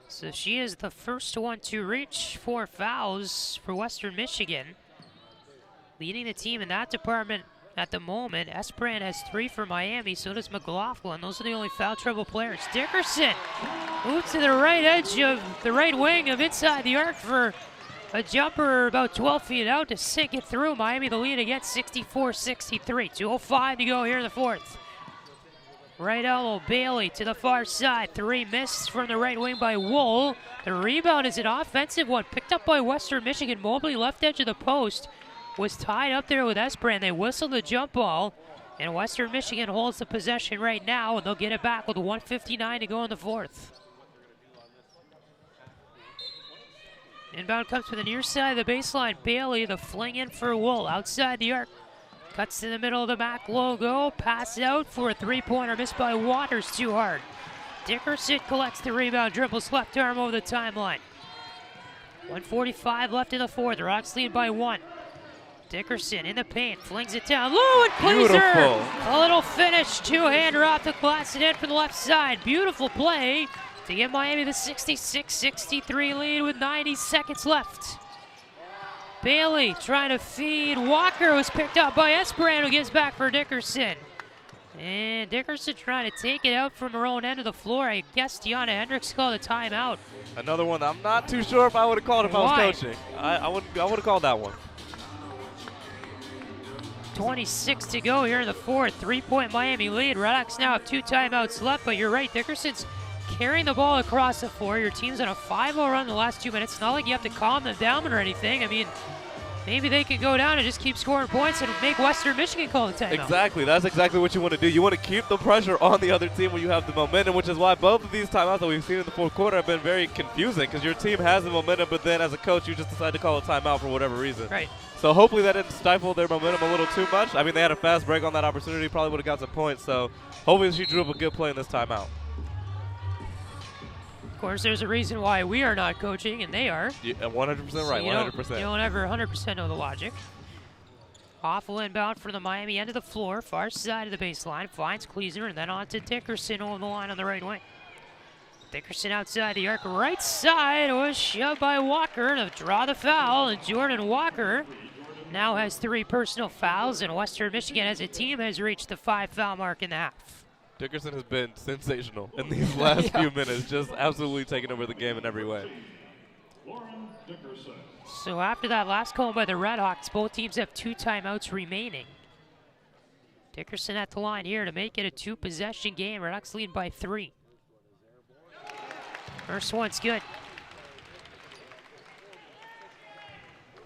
So she is the first one to reach 4 fouls for Western Michigan. Leading the team in that department at the moment. Esperan has 3 for Miami, so does McLaughlin. Those are the only foul trouble players. Dickerson moves to the right edge of the right wing of inside the arc for a jumper about 12 feet out to sink it through. Miami the lead again, 64-63. 2:05 to go here in the fourth. Right elbow, Bailey to the far side. 3 missed from the right wing by Wool. The rebound is an offensive one, picked up by Western Michigan. Mobley, left edge of the post, was tied up there with Esperan. They whistled the jump ball, and Western Michigan holds the possession right now, and they'll get it back with 1:59 to go in the fourth. Inbound comes from the near side of the baseline. Bailey, the fling in for Wool, outside the arc. Cuts to the middle of the MAC logo, pass out for a 3-pointer, missed by Waters, too hard. Dickerson collects the rebound, dribbles left arm over the timeline. 1:45 left in the fourth, the Rocks lead by 1. Dickerson in the paint, flings it down low, and Kleesner, a little finish, two-hander off the glass and in from the left side. Beautiful play to give Miami the 66-63 lead with 90 seconds left. Bailey trying to feed. Walker was picked up by Esperan, who gives back for Dickerson. And Dickerson trying to take it out from her own end of the floor. I guess Deanna Hendricks called a timeout. Another one that I'm not too sure if I would have called if I was coaching. I would have called that one. 26 to go here in the fourth. 3-point Miami lead. RedHawks now have 2 timeouts left, but you're right, Dickerson's carrying the ball across the floor. Your team's on a 5-0 run in the last 2 minutes. It's not like you have to calm them down or anything. I mean, maybe they could go down and just keep scoring points and make Western Michigan call the timeout. Exactly. That's exactly what you want to do. You want to keep the pressure on the other team when you have the momentum, which is why both of these timeouts that we've seen in the fourth quarter have been very confusing because your team has the momentum, but then as a coach, you just decide to call a timeout for whatever reason. Right. So hopefully that didn't stifle their momentum a little too much. I mean, they had a fast break on that opportunity, probably would have got some points. So hopefully she drew up a good play in this timeout. Of course, there's a reason why we are not coaching and they are. Yeah, 100% right, 100%. You don't ever 100% know the logic. Awful inbound from the Miami end of the floor, far side of the baseline, finds Kleesner and then on to Dickerson over the line on the right wing. Dickerson outside the arc, right side, was shoved by Walker to draw the foul, and Jordan Walker now has 3 personal fouls, and Western Michigan as a team has reached the 5-foul mark in the half. Dickerson has been sensational in these last few minutes, just absolutely taking over the game in every way. So after that last call by the RedHawks, both teams have 2 timeouts remaining. Dickerson at the line here to make it a 2-possession game. RedHawks lead by 3. First one's good.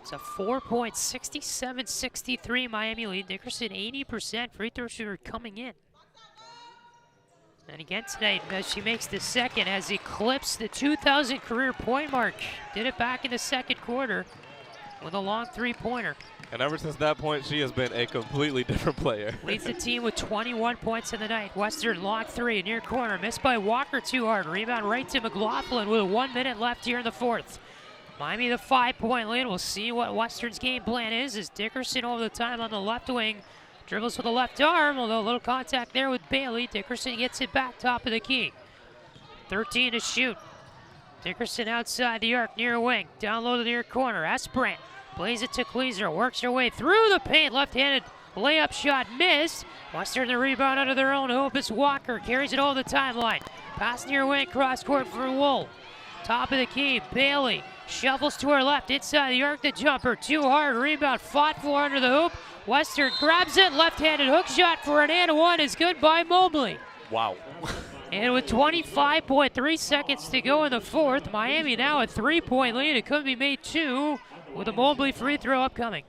It's a 4-point, 67-63 Miami lead. Dickerson 80% free throw shooter coming in. And again tonight, as she makes the second, has eclipsed the 2,000 career point mark. Did it back in the second quarter with a long three-pointer. And ever since that point, she has been a completely different player. Leads the team with 21 points in the night. Western long three, near corner, missed by Walker too hard. Rebound right to McLaughlin with 1 minute left here in the fourth. Miami the 5-point lead. We'll see what Western's game plan is as Dickerson over the time on the left wing. Dribbles with the left arm, although a little contact there with Bailey. Dickerson gets it back top of the key. 13 to shoot. Dickerson outside the arc, near wing. Down low to the near corner. Esprant plays it to Kleeser. Works her way through the paint. Left-handed layup shot missed. Western the rebound under their own hoop as Walker carries it over the timeline. Pass near wing, cross court for Wool. Top of the key, Bailey shovels to her left. Inside the arc, the jumper. Too hard. Rebound fought for under the hoop. Western grabs it. Left-handed hook shot for an and one is good by Mobley. Wow. And with 25.3 seconds to go in the fourth, Miami now a 3-point lead. It could be made 2 with a Mobley free throw upcoming.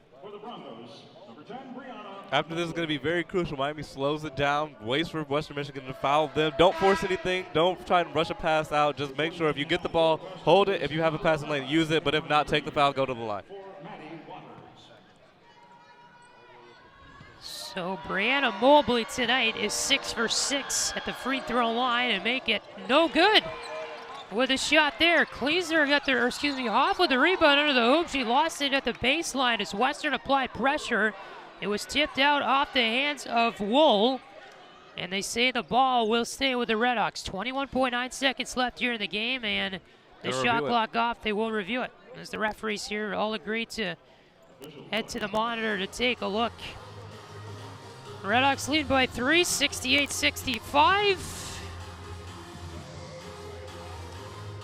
After this is going to be very crucial. Miami slows it down, waits for Western Michigan to foul them. Don't force anything. Don't try and rush a pass out. Just make sure if you get the ball, hold it. If you have a passing lane, use it. But if not, take the foul, go to the line. So Brianna Mobley tonight is 6 for 6 at the free throw line and make it no good with a shot there. Kleeser got there, Hoff with the rebound under the hoop. She lost it at the baseline as Western applied pressure. It was tipped out off the hands of Wool, and they say the ball will stay with the RedHawks. 21.9 seconds left here in the game, and the shot clock off. They will review it as the referees here all agree to head to the monitor to take a look. RedHawks lead by 3, 68-65.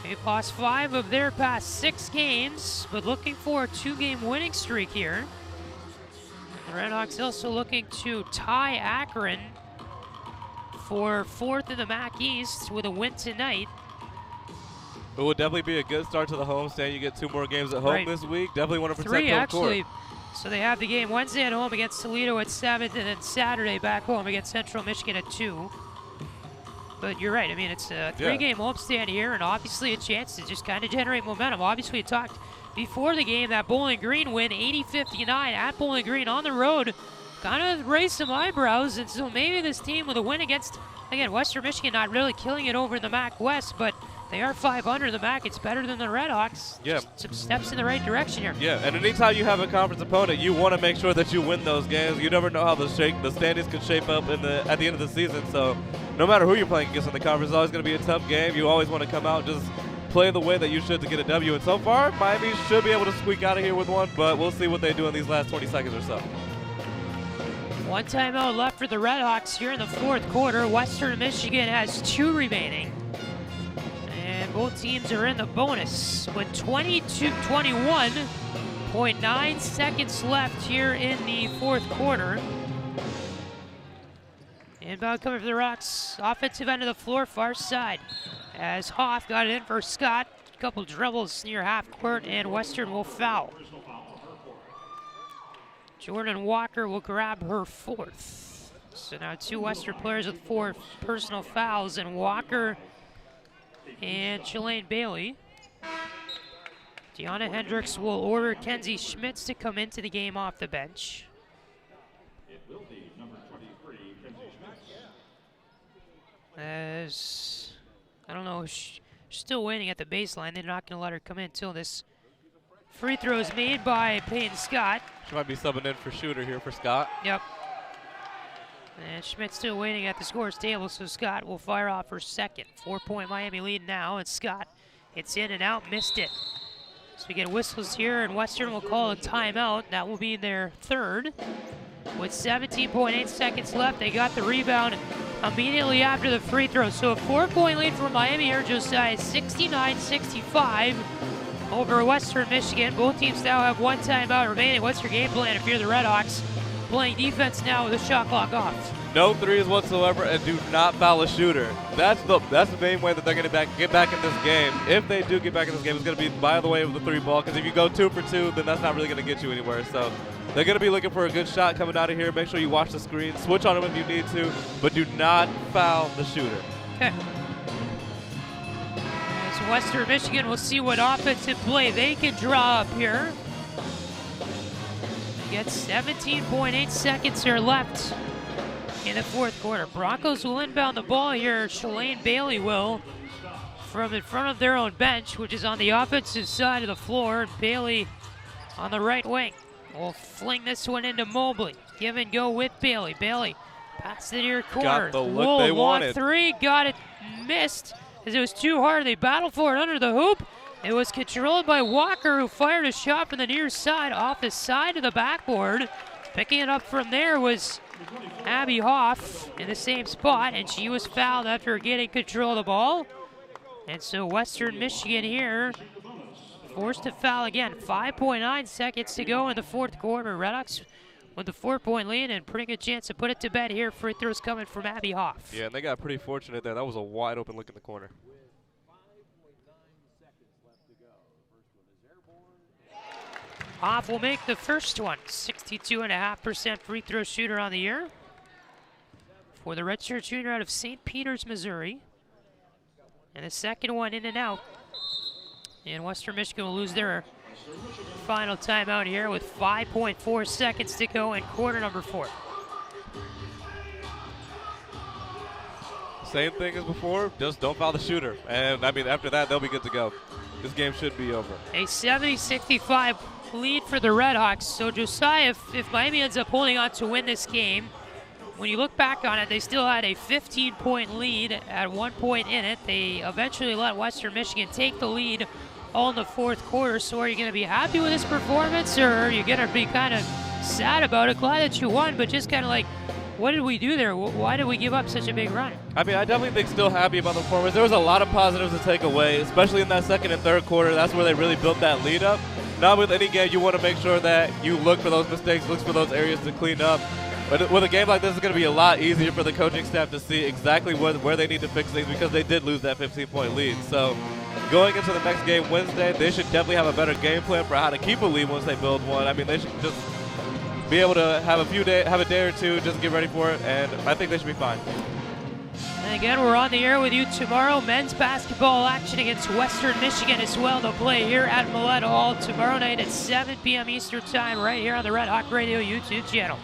They've lost 5 of their past 6 games, but looking for a 2-game winning streak here. The RedHawks also looking to tie Akron for 4th in the MAC East with a win tonight. It would definitely be a good start to the homestand. You get 2 more games at home this week. Definitely want to protect 3 home actually. court. So they have the game Wednesday at home against Toledo at 7th, and then Saturday back home against Central Michigan at 2. But you're right. I mean, it's a 3-game homestand here, and obviously a chance to just kind of generate momentum. Obviously, we talked before the game that Bowling Green win 80-59 at Bowling Green on the road kind of raised some eyebrows, and so maybe this team with a win against, again, Western Michigan not really killing it over in the MAC West, but they are 500 the MAC. It's better than the RedHawks. Yeah. Just some steps in the right direction here. Yeah, and anytime you have a conference opponent, you want to make sure that you win those games. You never know how the standings can shape up at the end of the season. So no matter who you're playing against in the conference, it's always going to be a tough game. You always want to come out and just play the way that you should to get a W. And so far, Miami should be able to squeak out of here with one, but we'll see what they do in these last 20 seconds or so. 1 timeout left for the RedHawks here in the fourth quarter. Western Michigan has 2 remaining. And both teams are in the bonus with 21.9 seconds left here in the fourth quarter. Inbound coming for the Rocks, offensive end of the floor, far side. As Hoff got it in for Scott, a couple dribbles near half court, and Western will foul. Jordan Walker will grab her 4th. So now 2 Western players with 4 personal fouls, and Walker and Shalane Bailey. Deanna Hendricks will order Kenzie Schmitz to come into the game off the bench. It will be number 23, Kenzie Schmitz. As, I don't know, she's still waiting at the baseline. They're not going to let her come in until this free throw is made by Peyton Scott. She might be subbing in for shooter here for Scott. Yep. And Schmidt's still waiting at the scorer's table, so Scott will fire off her 2nd. 4-point Miami lead now, and Scott hits in and out, missed it. So we get whistles here, and Western will call a timeout. That will be their 3rd. With 17.8 seconds left, they got the rebound immediately after the free throw. So a 4-point lead for Miami here, Josiah, 69-65 over Western Michigan. Both teams now have 1 timeout remaining. What's your game plan if you're the RedHawks? Playing defense now with the shot clock off. No threes whatsoever, and do not foul a shooter. That's the main way that they're going to get back in this game. If they do get back in this game, it's going to be by the way of the 3 ball, because if you go 2 for 2, then that's not really going to get you anywhere. So they're going to be looking for a good shot coming out of here. Make sure you watch the screen. Switch on them if you need to, but do not foul the shooter. Okay. So Western Michigan will see what offensive play they can draw up here. Get 17.8 seconds here left in the 4th quarter. Broncos will inbound the ball here. Shalane Bailey will, from in front of their own bench, which is on the offensive side of the floor. Bailey on the right wing will fling this one into Mobley. Give and go with Bailey. Bailey past the near corner. Got the look they wanted. 3, got it, missed as it was too hard. They battled for it under the hoop. It was controlled by Walker, who fired a shot from the near side off the side of the backboard. Picking it up from there was Abby Hoff in the same spot, and she was fouled after getting control of the ball. And so Western Michigan here forced to foul again. 5.9 seconds to go in the 4th quarter. RedHawks with the 4-point lead and pretty good chance to put it to bed here. Free throws coming from Abby Hoff. Yeah, and they got pretty fortunate there. That was a wide open look in the corner. Hoff will make the first one. 62.5% free throw shooter on the year for the redshirt junior out of St. Peters, Missouri. And the second one in and out. And Western Michigan will lose their final timeout here with 5.4 seconds to go in quarter number 4. Same thing as before, just don't foul the shooter. And I mean, after that, they'll be good to go. This game should be over. A 70-65 lead for the RedHawks. So Josiah, if Miami ends up holding on to win this game, when you look back on it, they still had a 15-point lead at one point in it. They eventually let Western Michigan take the lead all in the 4th quarter. So are you going to be happy with this performance, or are you going to be kind of sad about it? Glad that you won, but just kind of like, what did we do there? Why did we give up such a big run? I mean, I definitely think still happy about the performance. There was a lot of positives to take away, especially in that 2nd and 3rd quarter. That's where they really built that lead up. Now with any game, you want to make sure that you look for those mistakes, look for those areas to clean up. But with a game like this, it's going to be a lot easier for the coaching staff to see exactly where they need to fix things, because they did lose that 15-point lead. So going into the next game Wednesday, they should definitely have a better game plan for how to keep a lead once they build one. I mean, they should just be able to have a day or two, just get ready for it, and I think they should be fine. And again, we're on the air with you tomorrow. Men's basketball action against Western Michigan as well. They'll play here at Millett Hall tomorrow night at 7 p.m. Eastern Time right here on the Red Hawk Radio YouTube channel.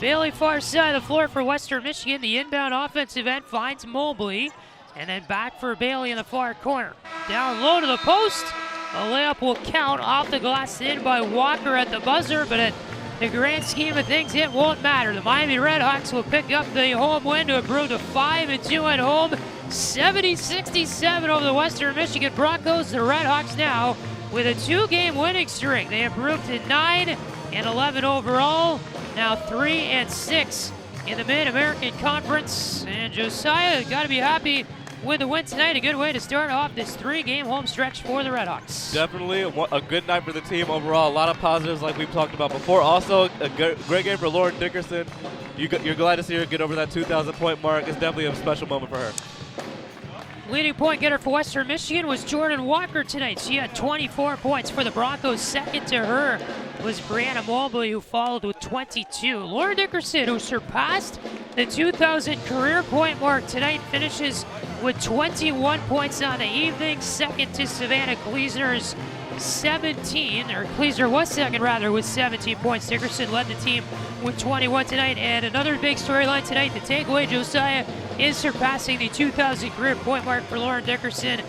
Bailey far side of the floor for Western Michigan. The inbound offensive end finds Mobley. And then back for Bailey in the far corner. Down low to the post. A layup will count off the glass in by Walker at the buzzer, but at the grand scheme of things, it won't matter. The Miami RedHawks will pick up the home win to improve to 5-2 at home. 70-67 over the Western Michigan Broncos. The RedHawks now with a 2-game winning streak. They improved to 9-11 overall. Now 3-6 in the Mid-American Conference. And Josiah got to be happy with the win tonight. A good way to start off this 3-game home stretch for the RedHawks. Definitely a good night for the team overall. A lot of positives like we've talked about before. Also, a great game for Lauren Dickerson. You're glad to see her get over that 2,000-point mark. It's definitely a special moment for her. Leading point getter for Western Michigan was Jordan Walker tonight. She had 24 points for the Broncos. Second to her was Brianna Mobley, who followed with 22. Lauren Dickerson, who surpassed the 2,000 career point mark tonight, finishes with 21 points on the evening. Second to Savannah Kleesner's 17, or Kleesner was second rather, with 17 points. Dickerson led the team with 21 tonight. And another big storyline tonight, the takeaway, Josiah, is surpassing the 2,000 career point mark for Lauren Dickerson,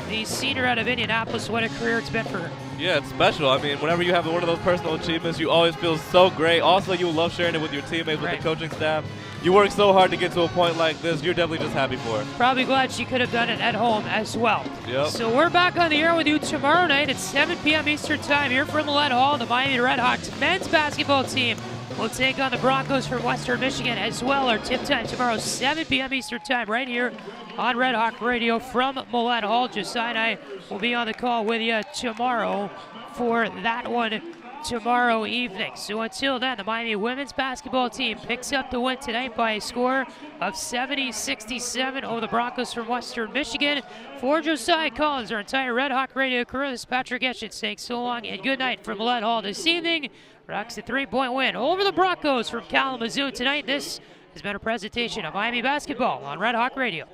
the senior out of Indianapolis. What a career it's been for her. Yeah, it's special. I mean, whenever you have one of those personal achievements, you always feel so great. Also, you love sharing it with your teammates, with the coaching staff. You work so hard to get to a point like this. You're definitely just happy for it. Probably glad she could have done it at home as well. Yep. So we're back on the air with you tomorrow night at 7 p.m. Eastern Time here from Millett Hall. The Miami RedHawks men's basketball team will take on the Broncos from Western Michigan as well. Our tip time tomorrow, 7 p.m. Eastern Time, right here on Red Hawk Radio from Millett Hall. Josiah and I will be on the call with you tomorrow for that one tomorrow evening. So until then, the Miami women's basketball team picks up the win tonight by a score of 70-67 over the Broncos from Western Michigan. For Josiah Collins, our entire Red Hawk Radio crew, this is Patrick Geshan saying so long and good night from Millett Hall this evening. Rocks a 3-point win over the Broncos from Kalamazoo tonight. This has been a presentation of Miami basketball on Red Hawk Radio.